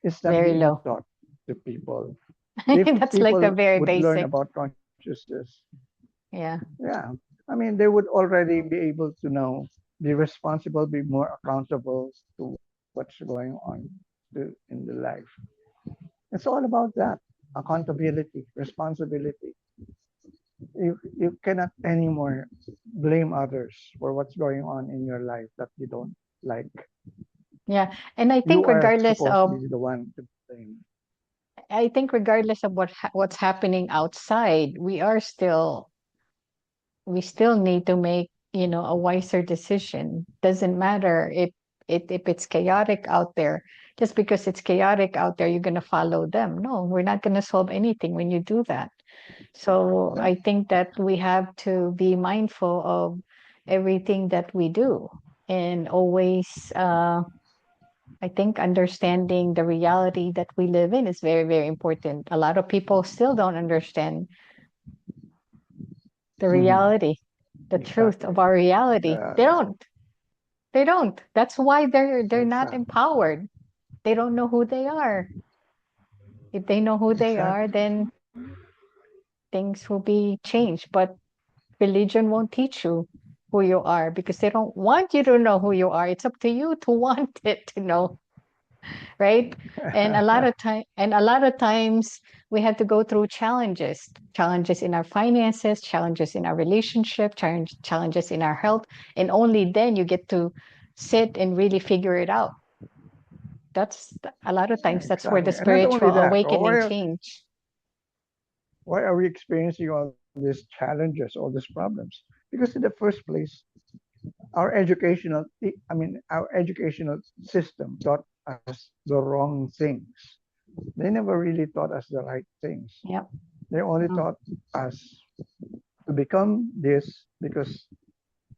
[SPEAKER 2] is not
[SPEAKER 1] very
[SPEAKER 2] being
[SPEAKER 1] low.
[SPEAKER 2] taught to people. If
[SPEAKER 1] That's like the
[SPEAKER 2] people
[SPEAKER 1] very
[SPEAKER 2] would learn
[SPEAKER 1] basic.
[SPEAKER 2] about consciousness,
[SPEAKER 1] Yeah,
[SPEAKER 2] yeah, I mean, they would already be able to know, be responsible, be more accountable to what's going on in the life. It's all about that accountability, responsibility. You cannot anymore blame others for what's going on in your life that you don't like.
[SPEAKER 1] yeah. And
[SPEAKER 2] You are supposed to be the one to blame.
[SPEAKER 1] I think regardless of what's happening outside, we still need to make, a wiser decision. Doesn't matter if it's chaotic out there. Just because it's chaotic out there, you're going to follow them. No, we're not going to solve anything when you do that. So
[SPEAKER 2] Yeah.
[SPEAKER 1] I think that we have to be mindful of everything that we do, and always, I think understanding the reality that we live in is very, very important. A lot of people still don't understand the
[SPEAKER 2] Mm-hmm.
[SPEAKER 1] reality, the truth of
[SPEAKER 2] Exactly.
[SPEAKER 1] our reality. They
[SPEAKER 2] Uh,
[SPEAKER 1] don't. They don't. That's why they're not
[SPEAKER 2] exactly.
[SPEAKER 1] empowered. They don't know who they are. If they know who they are,
[SPEAKER 2] Exactly.
[SPEAKER 1] then things will be changed. But religion won't teach you who you are because they don't want you to know who you are. It's up to you to want it to know, right? And a lot of times we have to go through challenges in our finances, challenges in our relationship, challenges in our health, and only then you get to sit and really figure it out. That's a lot of times that's where the
[SPEAKER 2] Exactly. And not only
[SPEAKER 1] spiritual
[SPEAKER 2] that,
[SPEAKER 1] awakening change.
[SPEAKER 2] why are we experiencing all these challenges, all these problems? Because in the first place, our educational, I mean, our educational system taught us the wrong things. They never really taught us the right things.
[SPEAKER 1] Yep.
[SPEAKER 2] They only
[SPEAKER 1] Mm,
[SPEAKER 2] taught us to become this because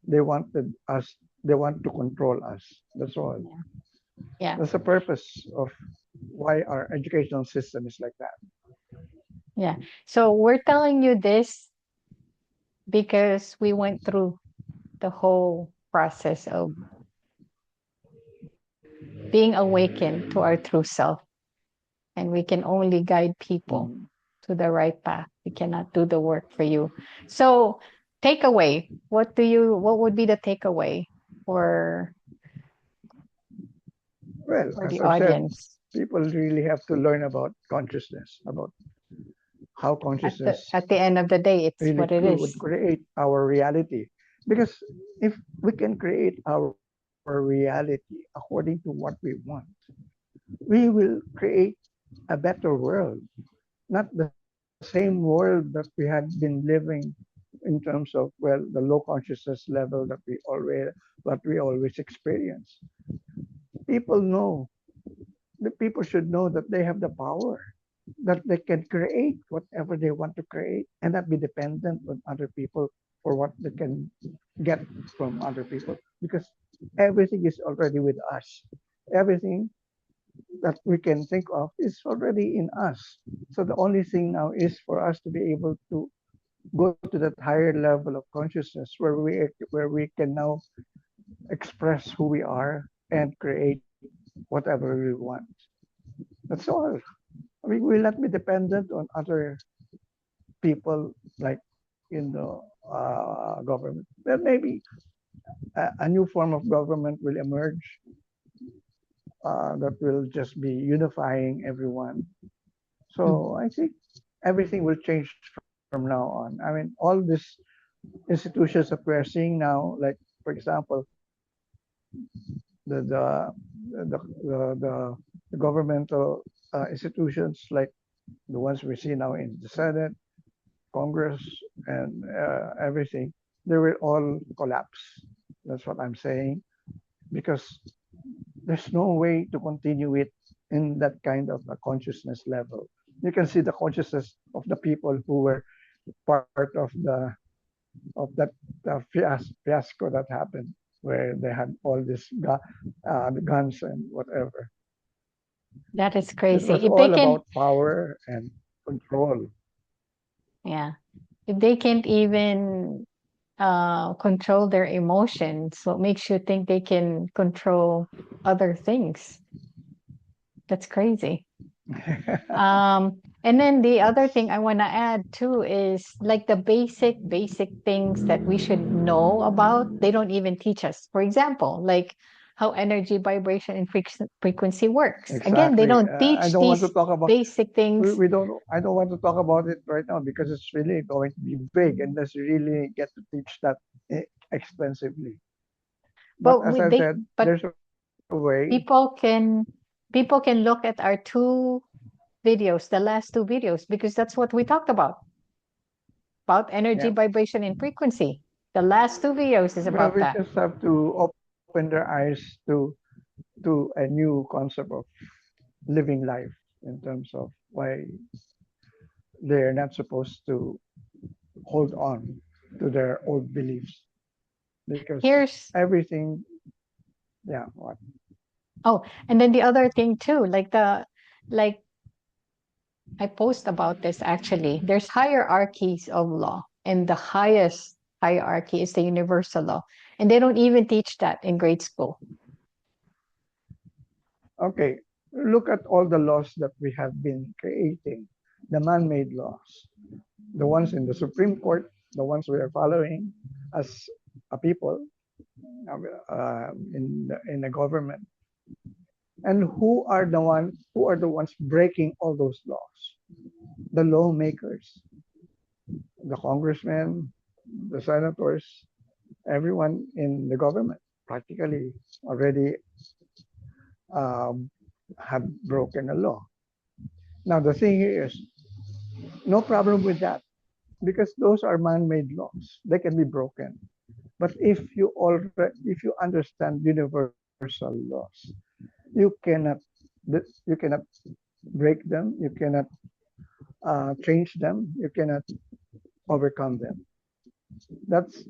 [SPEAKER 2] they wanted us, they want to control us. That's all.
[SPEAKER 1] yeah. Yeah.
[SPEAKER 2] That's the purpose of why our educational system is like that.
[SPEAKER 1] Yeah. So we're telling you this because we went through the whole process of being awakened to our true self. And we can only guide people
[SPEAKER 2] Mhm.
[SPEAKER 1] to the right path. We cannot do the work for you. So, takeaway. What would be the takeaway for
[SPEAKER 2] Well,
[SPEAKER 1] for
[SPEAKER 2] as
[SPEAKER 1] the
[SPEAKER 2] I've said,
[SPEAKER 1] audience
[SPEAKER 2] people really have to learn about consciousness, about how consciousness
[SPEAKER 1] at the end of the day? It's
[SPEAKER 2] really
[SPEAKER 1] what it is.
[SPEAKER 2] would create our reality. Because if we can create our reality according to what we want, we will create a better world, not the same world that we had been living in terms of, well, the low consciousness level that we always experience. People know, the people should know that they have the power, that they can create whatever they want to create and not be dependent on other people for what they can get from other people, because everything is already with us. Everything that we can think of is already in us. So the only thing now is for us to be able to go to that higher level of consciousness where we can now express who we are and create whatever we want. That's all. I mean, we'll not be dependent on other people like in the government. Well, maybe a new form of government will emerge that will just be unifying everyone.
[SPEAKER 1] Mm.
[SPEAKER 2] So I think everything will change from now on. I mean, all these institutions that we're seeing now, like for example, the the the governmental institutions like the ones we see now in the Senate, Congress, and everything, they will all collapse. That's what I'm saying, because there's no way to continue it in that kind of a consciousness level. You can see the consciousness of the people who were part of that fiasco that happened, where they had all these guns and whatever.
[SPEAKER 1] That is
[SPEAKER 2] It
[SPEAKER 1] crazy.
[SPEAKER 2] was
[SPEAKER 1] If they
[SPEAKER 2] all
[SPEAKER 1] can,
[SPEAKER 2] about power and control.
[SPEAKER 1] yeah, if they can't even control their emotions, what makes you think they can control other things? That's crazy. And then the other thing I want to add too is like the basic things that we should know about, they don't even teach us. For example, like how energy, vibration, and frequency works. Again, they
[SPEAKER 2] Exactly.
[SPEAKER 1] don't
[SPEAKER 2] I
[SPEAKER 1] teach
[SPEAKER 2] don't want to
[SPEAKER 1] these
[SPEAKER 2] talk about
[SPEAKER 1] basic things,
[SPEAKER 2] we don't. I don't want to talk about it right now because it's really going to be big unless you really get to teach that expensively. But
[SPEAKER 1] but
[SPEAKER 2] as
[SPEAKER 1] we,
[SPEAKER 2] I
[SPEAKER 1] they,
[SPEAKER 2] said,
[SPEAKER 1] but
[SPEAKER 2] there's a way.
[SPEAKER 1] people can, people can look at our two videos, the last two videos, because that's what we talked about energy,
[SPEAKER 2] Yeah.
[SPEAKER 1] vibration, and frequency. The last two videos is
[SPEAKER 2] Well,
[SPEAKER 1] about
[SPEAKER 2] we
[SPEAKER 1] that.
[SPEAKER 2] just have to open their eyes to a new concept of living life in terms of why they're not supposed to hold on to their old beliefs, because
[SPEAKER 1] Here's
[SPEAKER 2] everything. Yeah. What?
[SPEAKER 1] Oh, and then the other thing too, like I post about this actually. There's hierarchies of law, and the highest hierarchy is the universal law. And they don't even teach that in grade school.
[SPEAKER 2] Okay. look at all the laws that we have been creating, the man-made laws, the ones in the Supreme Court, the ones we are following as a people in the government, and who are the ones breaking all those laws? The lawmakers, the congressmen, the senators, everyone in the government practically already um, have broken a law. Now the thing is, no problem with that because those are man-made laws. They can be broken. But if you understand universal laws, you cannot you cannot break them. You cannot change them. You cannot overcome them. That's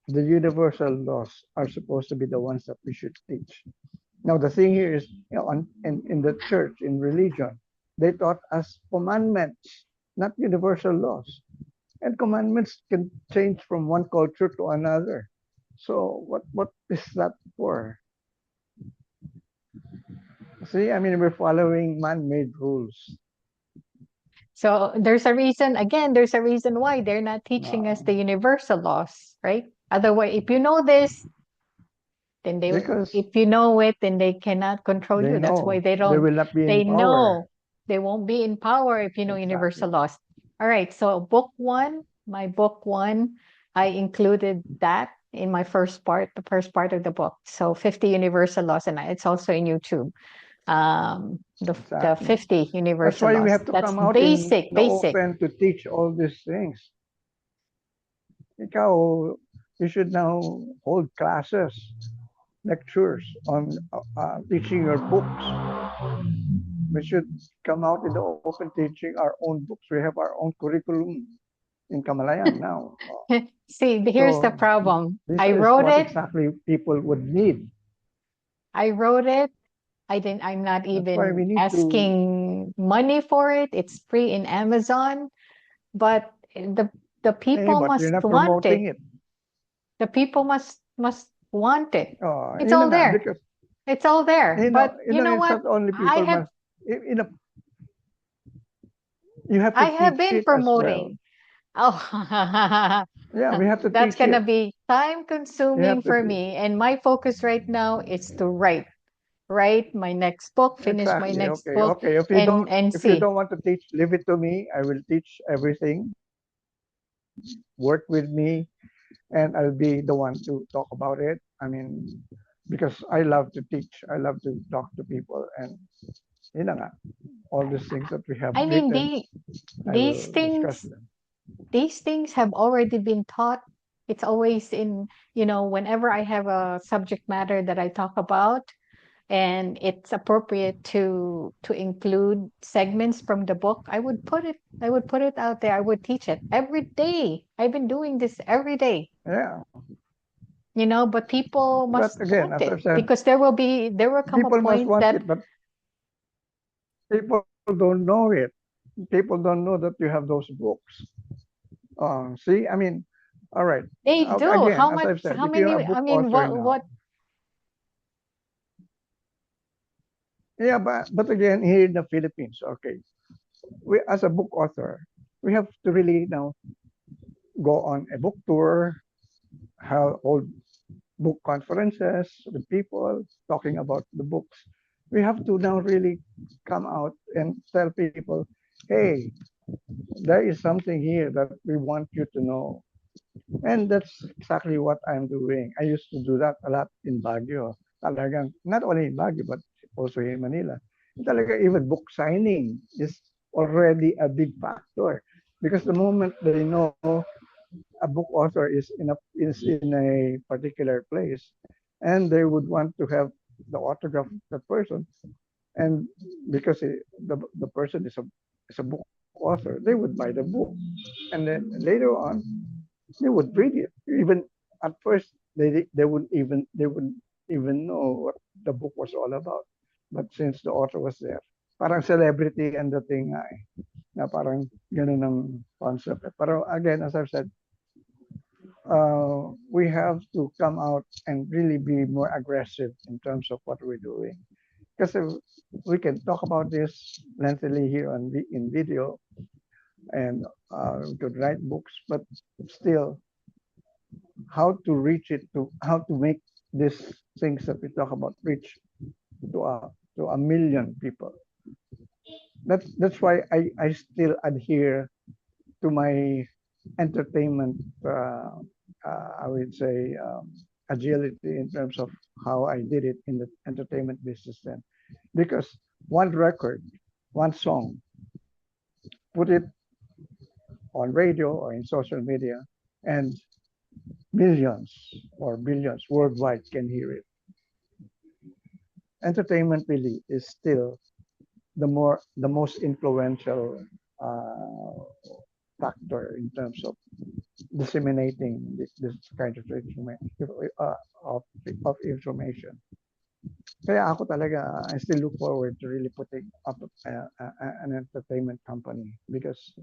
[SPEAKER 2] the universal laws are supposed to be the ones that we should teach. Now the thing here is, in the church, in religion, they taught us commandments, not universal laws. And commandments can change from one culture to another. So what is that for? See, I mean, we're following man-made rules.
[SPEAKER 1] So there's a reason, again, there's a reason why they're not teaching us
[SPEAKER 2] Uh,
[SPEAKER 1] the universal laws, right? Otherwise, if you know this, then
[SPEAKER 2] because
[SPEAKER 1] if you know it, then they cannot control
[SPEAKER 2] they
[SPEAKER 1] you. That's why
[SPEAKER 2] know they will not be in
[SPEAKER 1] they
[SPEAKER 2] power.
[SPEAKER 1] know they won't be in power if you know
[SPEAKER 2] Exactly.
[SPEAKER 1] universal laws. All right. So my book one, I included that in my first part, the first part of the book. So 50 universal laws, and it's also in YouTube. The
[SPEAKER 2] Exactly.
[SPEAKER 1] 50
[SPEAKER 2] That's
[SPEAKER 1] universal
[SPEAKER 2] why we
[SPEAKER 1] laws.
[SPEAKER 2] have to
[SPEAKER 1] That's
[SPEAKER 2] come out in
[SPEAKER 1] basic,
[SPEAKER 2] the
[SPEAKER 1] basic.
[SPEAKER 2] open to teach all these things. Ikaw, you should now hold classes, lectures on teaching your books. We should come out in the open teaching our own books. We have our own curriculum in Kamalayan now.
[SPEAKER 1] See, here's the
[SPEAKER 2] So
[SPEAKER 1] problem.
[SPEAKER 2] this is what exactly people would need.
[SPEAKER 1] I wrote it. I'm not
[SPEAKER 2] That's why
[SPEAKER 1] even
[SPEAKER 2] we need to,
[SPEAKER 1] asking money for it. It's free in Amazon, but the people
[SPEAKER 2] but you're
[SPEAKER 1] must
[SPEAKER 2] not
[SPEAKER 1] want it.
[SPEAKER 2] promoting it.
[SPEAKER 1] The people must want it.
[SPEAKER 2] Oh,
[SPEAKER 1] It's
[SPEAKER 2] yun na
[SPEAKER 1] all
[SPEAKER 2] nga,
[SPEAKER 1] there.
[SPEAKER 2] because,
[SPEAKER 1] It's all there. But you know
[SPEAKER 2] it's
[SPEAKER 1] what?
[SPEAKER 2] not only
[SPEAKER 1] I
[SPEAKER 2] people
[SPEAKER 1] have
[SPEAKER 2] must, you have to
[SPEAKER 1] I have
[SPEAKER 2] teach
[SPEAKER 1] been
[SPEAKER 2] it as well.
[SPEAKER 1] promoting. Oh,
[SPEAKER 2] Yeah, we have to
[SPEAKER 1] that's
[SPEAKER 2] teach
[SPEAKER 1] gonna
[SPEAKER 2] it.
[SPEAKER 1] be time
[SPEAKER 2] You
[SPEAKER 1] consuming
[SPEAKER 2] have to
[SPEAKER 1] for me. And my focus right now is to write my next book, finish my
[SPEAKER 2] exactly.
[SPEAKER 1] next
[SPEAKER 2] Okay,
[SPEAKER 1] book,
[SPEAKER 2] okay.
[SPEAKER 1] and
[SPEAKER 2] If you
[SPEAKER 1] see.
[SPEAKER 2] don't want to teach, leave it to me. I will teach everything. Work with me, and I'll be the one to talk about it. I mean, because I love to teach. I love to talk to people, and yun na nga, all these things that we have
[SPEAKER 1] I mean,
[SPEAKER 2] written, I
[SPEAKER 1] these
[SPEAKER 2] will discuss
[SPEAKER 1] things
[SPEAKER 2] them.
[SPEAKER 1] these things have already been taught. It's always in, whenever I have a subject matter that I talk about, and it's appropriate to include segments from the book, I would put it out there. I would teach it every day. I've been doing this every day,
[SPEAKER 2] Yeah,
[SPEAKER 1] but people
[SPEAKER 2] but
[SPEAKER 1] must
[SPEAKER 2] again,
[SPEAKER 1] want
[SPEAKER 2] as
[SPEAKER 1] it
[SPEAKER 2] I've said,
[SPEAKER 1] because there will come a
[SPEAKER 2] people must
[SPEAKER 1] point
[SPEAKER 2] want
[SPEAKER 1] that
[SPEAKER 2] it, but people don't know it. People don't know that you have those books. See, I mean, all right.
[SPEAKER 1] they do.
[SPEAKER 2] Again, as I've said,
[SPEAKER 1] How
[SPEAKER 2] if you're
[SPEAKER 1] many,
[SPEAKER 2] a book
[SPEAKER 1] I mean,
[SPEAKER 2] author now,
[SPEAKER 1] what
[SPEAKER 2] yeah, but again, here in the Philippines, okay, we as a book author, we have to really now go on a book tour, hold book conferences with people talking about the books. We have to now really come out and tell people, hey, there is something here that we want you to know. And that's exactly what I'm doing. I used to do that a lot in Baguio. Talagang, not only in Baguio, but also in Manila. Talaga, even book signing is already a big factor. Because the moment they know a book author is in a particular place, and they would want to have the autograph of that person, and because the person is a book author, they would buy the book, and then later on they would read it. Even at first, they wouldn't even know what the book was all about. But since the author was there, parang celebrity and the thing nga eh, na parang ganun ang concept. Pero again, as I've said, we have to come out and really be more aggressive in terms of what we're doing. because we can talk about this lengthily here in video, and we could write books, but still, how to reach it, to how to make these things that we talk about reach to a million people. That's why I still adhere to my entertainment, I would say, agility in terms of how I did it in the entertainment business then. Because one record, one song, put it on radio or in social media, and millions or billions worldwide can hear it. Entertainment really is still the most influential factor in terms of disseminating this kind of information, of information. Kaya ako talaga, I still look forward to really putting up an entertainment company, because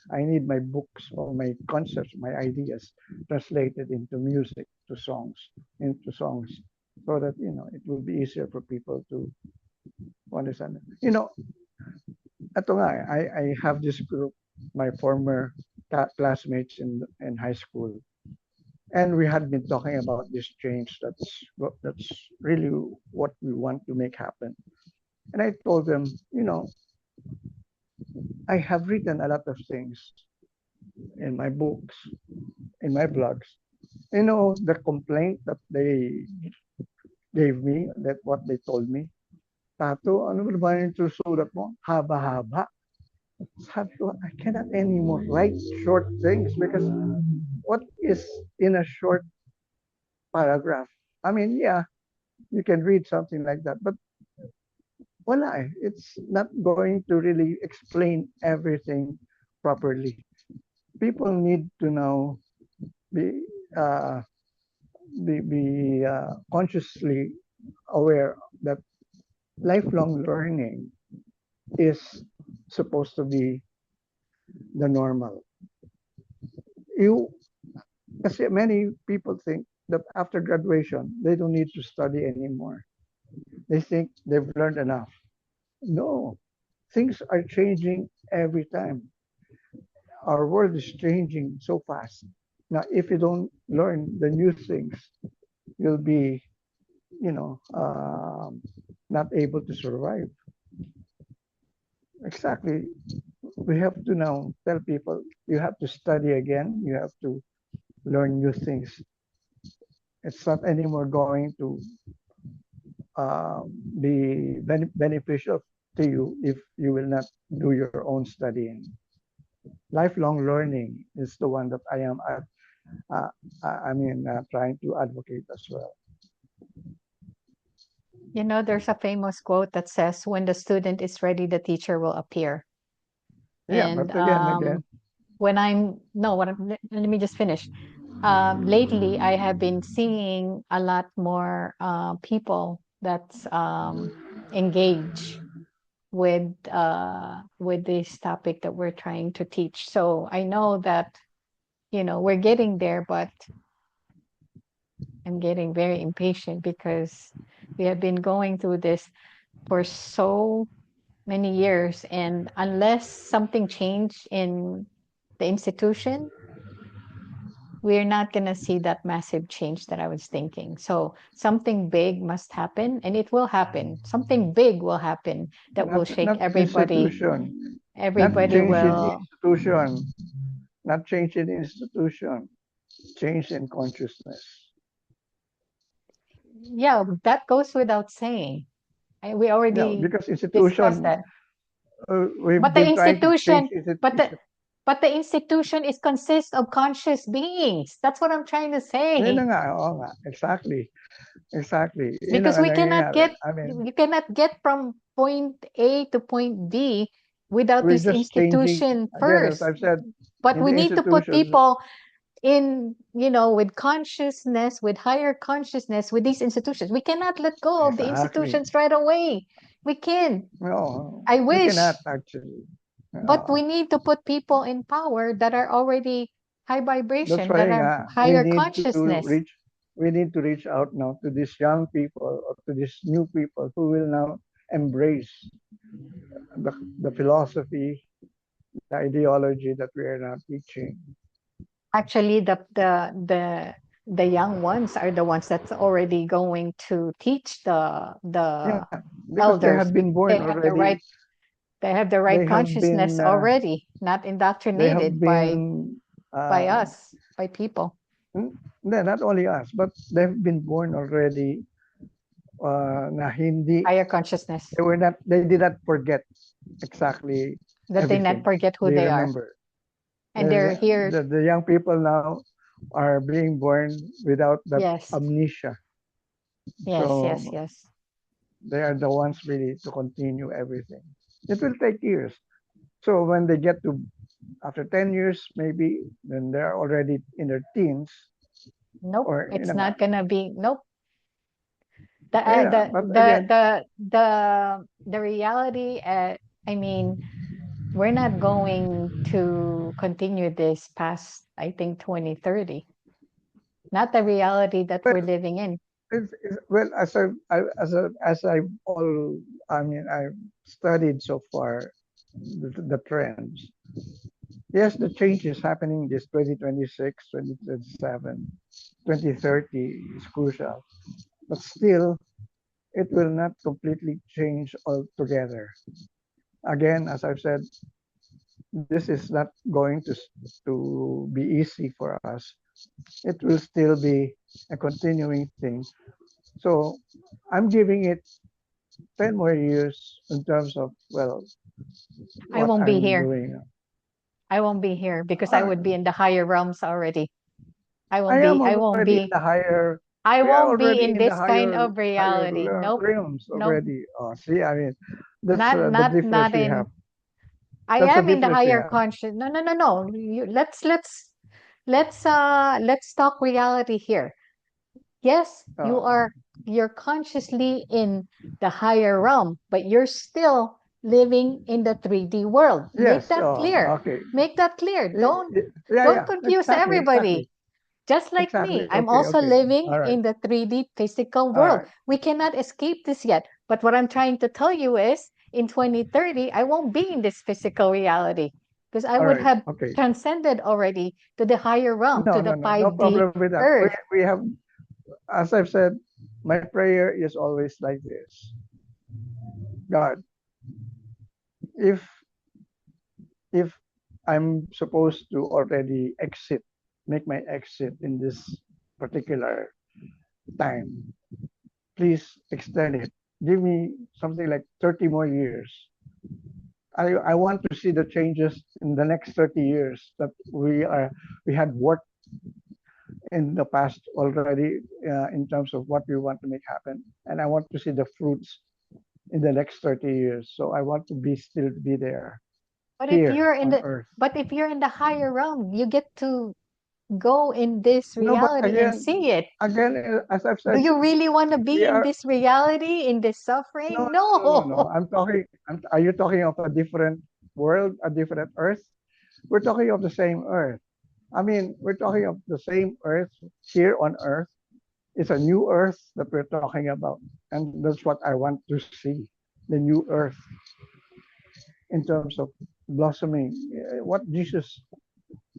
[SPEAKER 2] I need my books or my concepts, my ideas translated into music, into songs, so that it will be easier for people to understand. Ito nga, I have this group, my former classmates in high school, and we had been talking about this change. That's really what we want to make happen. And I told them, I have written a lot of things in my books, in my blogs. The complaint that they gave me, that what they told me, Tato, ano ba yung susulat mo? Haba-haba. Sabi ko, I cannot anymore write short things, because what is in a short paragraph? I mean, yeah, you can read something like that, but wala eh. It's not going to really explain everything properly. People need to know, be uh, consciously aware that lifelong learning is supposed to be the normal. Kasi many people think that after graduation, they don't need to study anymore. They think they've learned enough. No, things are changing every time. Our world is changing so fast. Now, if you don't learn the new things, you'll be, not able to survive. Exactly. We have to now tell people, you have to study again. You have to learn new things. It's not anymore going to be beneficial to you if you will not do your own studying. Lifelong learning is the one that I am, trying to advocate as well.
[SPEAKER 1] There's a famous quote that says, when the student is ready, the teacher will appear.
[SPEAKER 2] Yeah,
[SPEAKER 1] And
[SPEAKER 2] but again,
[SPEAKER 1] let me just finish. Lately, I have been seeing a lot more people that's engaged with this topic that we're trying to teach. So I know that we're getting there, but I'm getting very impatient because we have been going through this for so many years, and unless something changed in the institution, we're not going to see that massive change that I was thinking. So something big must happen, and it will happen. Something big will happen that will shake
[SPEAKER 2] not
[SPEAKER 1] everybody.
[SPEAKER 2] institution, not
[SPEAKER 1] Everybody
[SPEAKER 2] change in
[SPEAKER 1] will.
[SPEAKER 2] institution, not change in institution, change in consciousness.
[SPEAKER 1] Yeah, that goes without saying. We
[SPEAKER 2] Yeah,
[SPEAKER 1] already
[SPEAKER 2] because
[SPEAKER 1] discussed
[SPEAKER 2] institution,
[SPEAKER 1] that.
[SPEAKER 2] we've
[SPEAKER 1] But the
[SPEAKER 2] been trying to change
[SPEAKER 1] institution,
[SPEAKER 2] it.
[SPEAKER 1] but the institution is consists of conscious beings. That's what I'm trying to
[SPEAKER 2] Yun na
[SPEAKER 1] say.
[SPEAKER 2] nga, oo nga, exactly. Exactly. Yun
[SPEAKER 1] Because
[SPEAKER 2] ang
[SPEAKER 1] we cannot
[SPEAKER 2] nangyayari.
[SPEAKER 1] get
[SPEAKER 2] I mean,
[SPEAKER 1] you cannot get from point A to point B without
[SPEAKER 2] we're
[SPEAKER 1] this
[SPEAKER 2] just changing,
[SPEAKER 1] institution
[SPEAKER 2] again, as
[SPEAKER 1] first.
[SPEAKER 2] I've said,
[SPEAKER 1] But
[SPEAKER 2] in
[SPEAKER 1] we
[SPEAKER 2] the
[SPEAKER 1] need to put
[SPEAKER 2] institutions,
[SPEAKER 1] people in, with consciousness, with higher consciousness, with these institutions. We cannot let go of the
[SPEAKER 2] exactly.
[SPEAKER 1] institutions right away. We can.
[SPEAKER 2] No,
[SPEAKER 1] I
[SPEAKER 2] we cannot
[SPEAKER 1] wish,
[SPEAKER 2] actually.
[SPEAKER 1] but we need to put people in power that are already high
[SPEAKER 2] That's
[SPEAKER 1] vibration, that
[SPEAKER 2] why
[SPEAKER 1] are
[SPEAKER 2] nga,
[SPEAKER 1] higher consciousness.
[SPEAKER 2] we need to reach out now to these young people or to these new people who will now embrace the philosophy, the ideology that we are now teaching.
[SPEAKER 1] Actually, the young ones are the ones that's already going to teach the
[SPEAKER 2] Yeah, because they
[SPEAKER 1] elders.
[SPEAKER 2] have been
[SPEAKER 1] They
[SPEAKER 2] born
[SPEAKER 1] have the
[SPEAKER 2] already.
[SPEAKER 1] right they have the right
[SPEAKER 2] They have
[SPEAKER 1] consciousness
[SPEAKER 2] been
[SPEAKER 1] already, not
[SPEAKER 2] they have
[SPEAKER 1] indoctrinated
[SPEAKER 2] been
[SPEAKER 1] by
[SPEAKER 2] uh,
[SPEAKER 1] us, by people.
[SPEAKER 2] not only us, but they've been born already na hindi
[SPEAKER 1] Higher consciousness.
[SPEAKER 2] they did not forget exactly
[SPEAKER 1] That they not
[SPEAKER 2] everything.
[SPEAKER 1] forget who
[SPEAKER 2] They
[SPEAKER 1] they are.
[SPEAKER 2] remember.
[SPEAKER 1] And they're here.
[SPEAKER 2] The young people now are being born without that
[SPEAKER 1] Yes.
[SPEAKER 2] amnesia.
[SPEAKER 1] Yes, yes,
[SPEAKER 2] So
[SPEAKER 1] yes.
[SPEAKER 2] they are the ones really to continue everything. It will take years. So when they get to after 10 years, maybe then they're already in their teens
[SPEAKER 1] Nope.
[SPEAKER 2] or
[SPEAKER 1] It's not gonna be nope. The
[SPEAKER 2] yeah,
[SPEAKER 1] the
[SPEAKER 2] but
[SPEAKER 1] the
[SPEAKER 2] again,
[SPEAKER 1] the the reality, I mean, we're not going to continue this past, I think, 2030. Not the reality that we're
[SPEAKER 2] well,
[SPEAKER 1] living in.
[SPEAKER 2] well as I all I mean I've studied so far the trends. Yes, the change is happening this 2026, 2027, 2030 is crucial, but still it will not completely change altogether. Again, as I've said, this is not going to be easy for us. It will still be a continuing thing. So I'm giving it 10 more years in terms of, well,
[SPEAKER 1] I
[SPEAKER 2] what
[SPEAKER 1] won't be
[SPEAKER 2] I'm
[SPEAKER 1] here.
[SPEAKER 2] doing.
[SPEAKER 1] I won't be here because I
[SPEAKER 2] Uh,
[SPEAKER 1] would be in the higher realms already.
[SPEAKER 2] I am
[SPEAKER 1] I won't
[SPEAKER 2] already in
[SPEAKER 1] be
[SPEAKER 2] the higher,
[SPEAKER 1] I
[SPEAKER 2] we are
[SPEAKER 1] won't be
[SPEAKER 2] already
[SPEAKER 1] in
[SPEAKER 2] in the
[SPEAKER 1] this kind of
[SPEAKER 2] higher
[SPEAKER 1] reality. Nope.
[SPEAKER 2] realms
[SPEAKER 1] Nope.
[SPEAKER 2] already. See, I mean, that's the
[SPEAKER 1] Not
[SPEAKER 2] difference we have.
[SPEAKER 1] in I
[SPEAKER 2] That's the
[SPEAKER 1] am in the
[SPEAKER 2] difference we
[SPEAKER 1] higher
[SPEAKER 2] have.
[SPEAKER 1] conscious. No, no, no, no. Let's talk reality here. Yes,
[SPEAKER 2] Uh,
[SPEAKER 1] you're consciously in the higher realm, but you're still living in the 3D world. Make
[SPEAKER 2] yes.
[SPEAKER 1] that clear.
[SPEAKER 2] Okay.
[SPEAKER 1] Make that clear.
[SPEAKER 2] Yeah,
[SPEAKER 1] Don't
[SPEAKER 2] yeah.
[SPEAKER 1] confuse
[SPEAKER 2] Exactly, exactly,
[SPEAKER 1] everybody. Just like
[SPEAKER 2] exactly.
[SPEAKER 1] me, I'm
[SPEAKER 2] Okay,
[SPEAKER 1] also
[SPEAKER 2] okay.
[SPEAKER 1] living
[SPEAKER 2] All right,
[SPEAKER 1] in the 3D physical
[SPEAKER 2] all
[SPEAKER 1] world.
[SPEAKER 2] right,
[SPEAKER 1] We cannot escape this yet. But what I'm trying to tell you is in 2030, I won't be in this physical reality because I
[SPEAKER 2] all
[SPEAKER 1] would
[SPEAKER 2] right.
[SPEAKER 1] have
[SPEAKER 2] Okay.
[SPEAKER 1] transcended already to the higher realm, to the
[SPEAKER 2] No
[SPEAKER 1] 5D
[SPEAKER 2] problem with that.
[SPEAKER 1] earth.
[SPEAKER 2] We have, as I've said, my prayer is always like this. God, if if I'm supposed to already exit, make my exit in this particular time, please extend it. Give me something like 30 more years. I want to see the changes in the next 30 years that we had worked in the past already in terms of what we want to make happen, and I want to see the fruits in the next 30 years. So I want to be still be there
[SPEAKER 1] But if
[SPEAKER 2] here
[SPEAKER 1] you're in
[SPEAKER 2] on
[SPEAKER 1] the
[SPEAKER 2] Earth.
[SPEAKER 1] but if you're in the higher realm, you get to go in this
[SPEAKER 2] No, but
[SPEAKER 1] reality and see it.
[SPEAKER 2] as I've
[SPEAKER 1] Do
[SPEAKER 2] said,
[SPEAKER 1] you really want to
[SPEAKER 2] we
[SPEAKER 1] be in
[SPEAKER 2] are
[SPEAKER 1] this reality, in this
[SPEAKER 2] no,
[SPEAKER 1] suffering?
[SPEAKER 2] no, no, no, no.
[SPEAKER 1] No.
[SPEAKER 2] I'm talking. Are you talking of a different world, a different Earth? We're talking of the same Earth. I mean, we're talking of the same Earth here on Earth. It's a new Earth that we're talking about, and that's what I want to see: the new Earth in terms of blossoming. What Jesus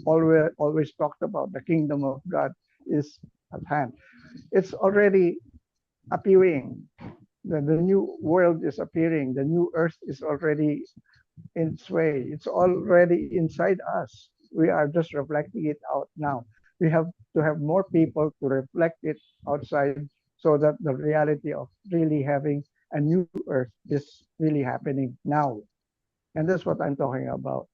[SPEAKER 2] always talked about, the kingdom of God is at hand. It's already appearing. The new world is appearing. The new earth is already in its way. It's already inside us. We are just reflecting it out now. We have to have more people to reflect it outside so that the reality of really having a new earth is really happening now. And that's what I'm talking about.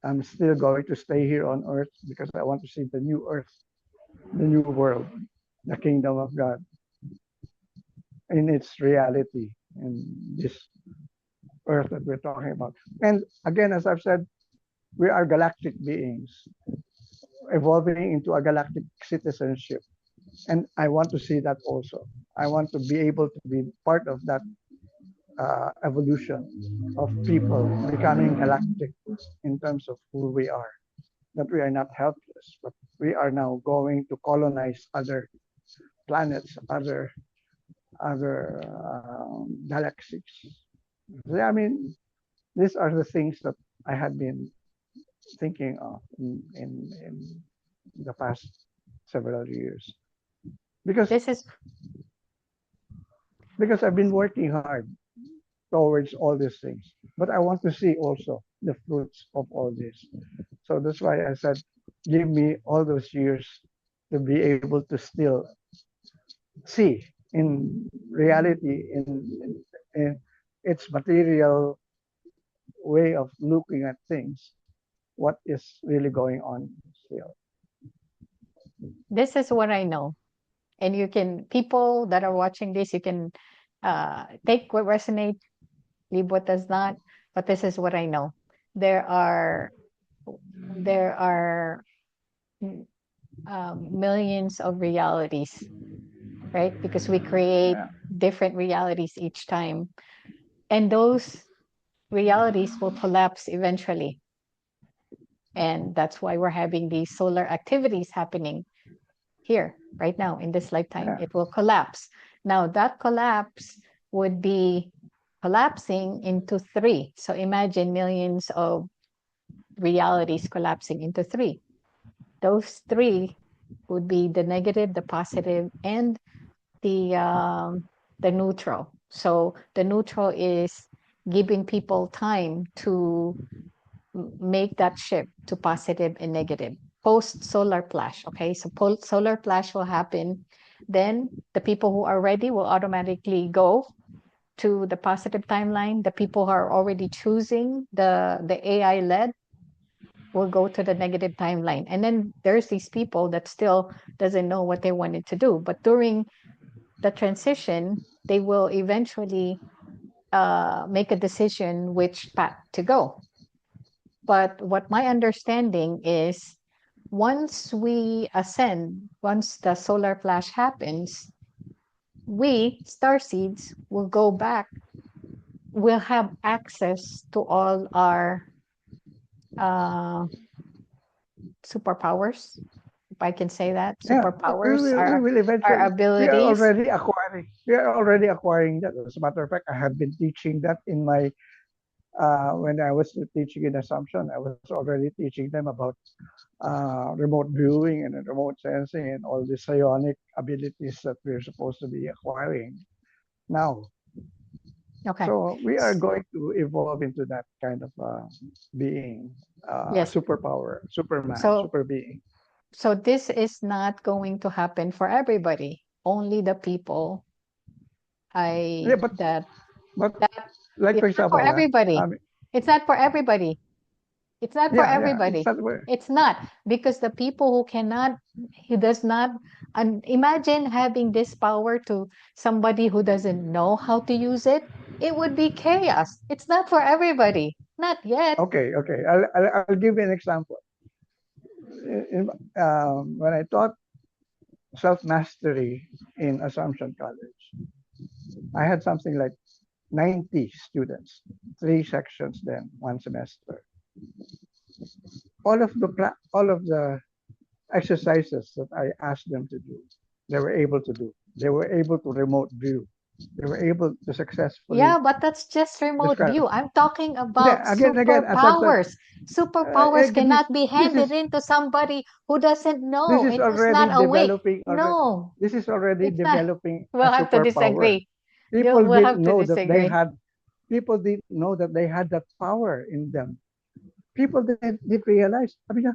[SPEAKER 2] I'm still going to stay here on earth because I want to see the new earth, the new world, the kingdom of God in its reality in this earth that we're talking about. And again, as I've said, we are galactic beings evolving into a galactic citizenship. And I want to see that also. I want to be able to be part of that evolution of people becoming galactic in terms of who we are. That we are not helpless, but we are now going to colonize other planets, other other galaxies. I mean, these are the things that I had been thinking of in the past several years because
[SPEAKER 1] This is
[SPEAKER 2] because I've been working hard towards all these things, but I want to see also the fruits of all this. So that's why I said, give me all those years to be able to still see in reality in its material way of looking at things what is really going on still.
[SPEAKER 1] this is what I know. And you can, people that are watching this, you can take what resonates, leave what does not. But this is what I know. There are there are millions of realities, right? Because we create
[SPEAKER 2] Yeah,
[SPEAKER 1] different realities each time, and those realities will collapse eventually. And that's why we're having these solar activities happening here right now in this lifetime.
[SPEAKER 2] yeah,
[SPEAKER 1] It will collapse. Now, that collapse would be collapsing into three. So imagine millions of realities collapsing into three. Those three would be the negative, the positive, and the neutral. So the neutral is giving people time to make that shift to positive and negative post solar flash. Okay, so post solar flash will happen. Then the people who are ready will automatically go to the positive timeline. The people who are already choosing the AI led will go to the negative timeline. And then there's these people that still doesn't know what they wanted to do. But during the transition, they will eventually make a decision which path to go. But what my understanding is, once we ascend, once the solar flash happens, we, star seeds, will go back, will have access to all our uh, superpowers, if I can say that,
[SPEAKER 2] yeah.
[SPEAKER 1] superpowers,
[SPEAKER 2] We will
[SPEAKER 1] our
[SPEAKER 2] eventually.
[SPEAKER 1] abilities.
[SPEAKER 2] We are already acquiring that. As a matter of fact, I have been teaching that in my when I was teaching in Assumption. I was already teaching them about remote viewing and remote sensing and all the psionic abilities that we're supposed to be acquiring now.
[SPEAKER 1] Okay.
[SPEAKER 2] So we are going to evolve into that kind of being,
[SPEAKER 1] Yes.
[SPEAKER 2] superpower, Superman,
[SPEAKER 1] So
[SPEAKER 2] super being.
[SPEAKER 1] so this is not going to happen for everybody. Only the people
[SPEAKER 2] Yeah,
[SPEAKER 1] I
[SPEAKER 2] but
[SPEAKER 1] that
[SPEAKER 2] like for
[SPEAKER 1] it's not for
[SPEAKER 2] example,
[SPEAKER 1] everybody.
[SPEAKER 2] I mean,
[SPEAKER 1] It's not for everybody. It's not for
[SPEAKER 2] yeah, it's
[SPEAKER 1] everybody.
[SPEAKER 2] that way.
[SPEAKER 1] It's not, because the people who cannot, who does not, and imagine having this power to somebody who doesn't know how to use it. It would be chaos. It's not for everybody. Not yet.
[SPEAKER 2] Okay. I'll give you an example. When I taught self mastery in Assumption College, I had something like 90 students, three sections, then one semester. All of the exercises that I asked them to do, they were able to do. They were able to remote view. They were able to successfully
[SPEAKER 1] Yeah, but that's just remote
[SPEAKER 2] describe.
[SPEAKER 1] view. I'm talking
[SPEAKER 2] Yeah,
[SPEAKER 1] about
[SPEAKER 2] again, as I've said,
[SPEAKER 1] superpowers. Superpowers
[SPEAKER 2] this
[SPEAKER 1] cannot be
[SPEAKER 2] this
[SPEAKER 1] handed
[SPEAKER 2] is
[SPEAKER 1] in to somebody who doesn't
[SPEAKER 2] this
[SPEAKER 1] know
[SPEAKER 2] is
[SPEAKER 1] and who's
[SPEAKER 2] already
[SPEAKER 1] not awake.
[SPEAKER 2] developing already.
[SPEAKER 1] No,
[SPEAKER 2] This is already
[SPEAKER 1] it's not.
[SPEAKER 2] developing a
[SPEAKER 1] We'll have to
[SPEAKER 2] superpower.
[SPEAKER 1] disagree. We'll have to disagree.
[SPEAKER 2] People didn't know that they had that power in them. People didn't realize. Sabi niya,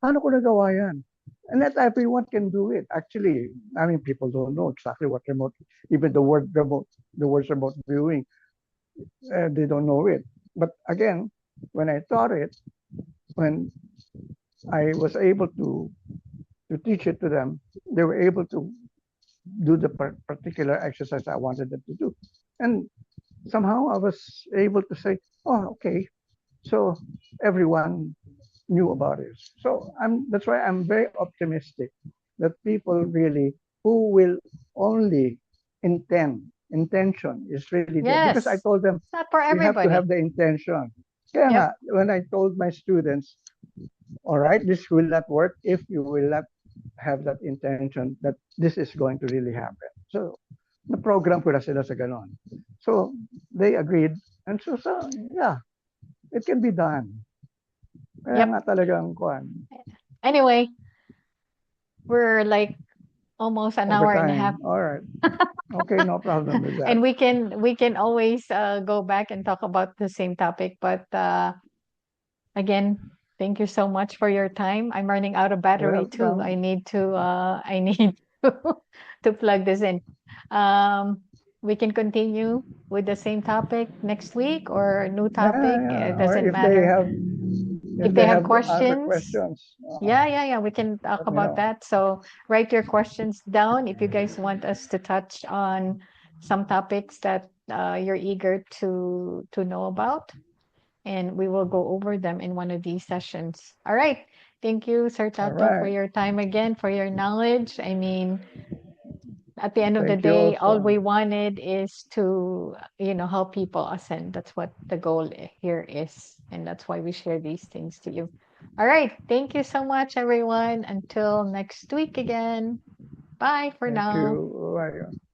[SPEAKER 2] paano ko nagawa yan? And not everyone can do it. Actually, I mean, people don't know exactly what remote, even the words remote viewing, they don't know it. But again, when I taught it, when I was able to teach it to them, they were able to do the particular exercise I wanted them to do. And somehow I was able to say, oh, okay. So everyone knew about it. So that's why I'm very optimistic that people really who will only intention is really there because I
[SPEAKER 1] Yes,
[SPEAKER 2] told them
[SPEAKER 1] it's not for
[SPEAKER 2] you have to
[SPEAKER 1] everybody.
[SPEAKER 2] have the intention. Kaya nga,
[SPEAKER 1] Yep.
[SPEAKER 2] when I told my students, all right, this will not work if you will not have that intention that this is going to really happen. So na-program ko na sila sa ganon. So, they agreed. And so yeah, it can be done. Kaya
[SPEAKER 1] Yep.
[SPEAKER 2] nga talagang kuan,
[SPEAKER 1] Anyway, we're like almost an hour and a half.
[SPEAKER 2] overtime. All right. Okay, no problem with that.
[SPEAKER 1] And we can always go back and talk about the same topic, but again, thank you so much for your time. I'm running out of battery too. I
[SPEAKER 2] Welcome.
[SPEAKER 1] need to I need to to plug this in. Um, we can continue with the same topic next week or a new
[SPEAKER 2] Yeah,
[SPEAKER 1] topic.
[SPEAKER 2] yeah.
[SPEAKER 1] It
[SPEAKER 2] Or
[SPEAKER 1] doesn't matter.
[SPEAKER 2] if
[SPEAKER 1] If they
[SPEAKER 2] they
[SPEAKER 1] have
[SPEAKER 2] have other
[SPEAKER 1] questions,
[SPEAKER 2] questions,
[SPEAKER 1] yeah, we can talk
[SPEAKER 2] let me
[SPEAKER 1] about
[SPEAKER 2] know.
[SPEAKER 1] that. So write your questions down if you guys want us to touch on some topics that you're eager to know about, and we will go over them in one of these sessions. All right. Thank you, Sir
[SPEAKER 2] All
[SPEAKER 1] Tato, for
[SPEAKER 2] right.
[SPEAKER 1] your time again, for your knowledge. I mean, at the end of the
[SPEAKER 2] Thank you
[SPEAKER 1] day, all
[SPEAKER 2] also.
[SPEAKER 1] we wanted is to, help people ascend. That's what the goal here is. And that's why we share these things to you. All right. Thank you so much, everyone. Until next week again. Bye for
[SPEAKER 2] Thank
[SPEAKER 1] now.
[SPEAKER 2] you. Bye.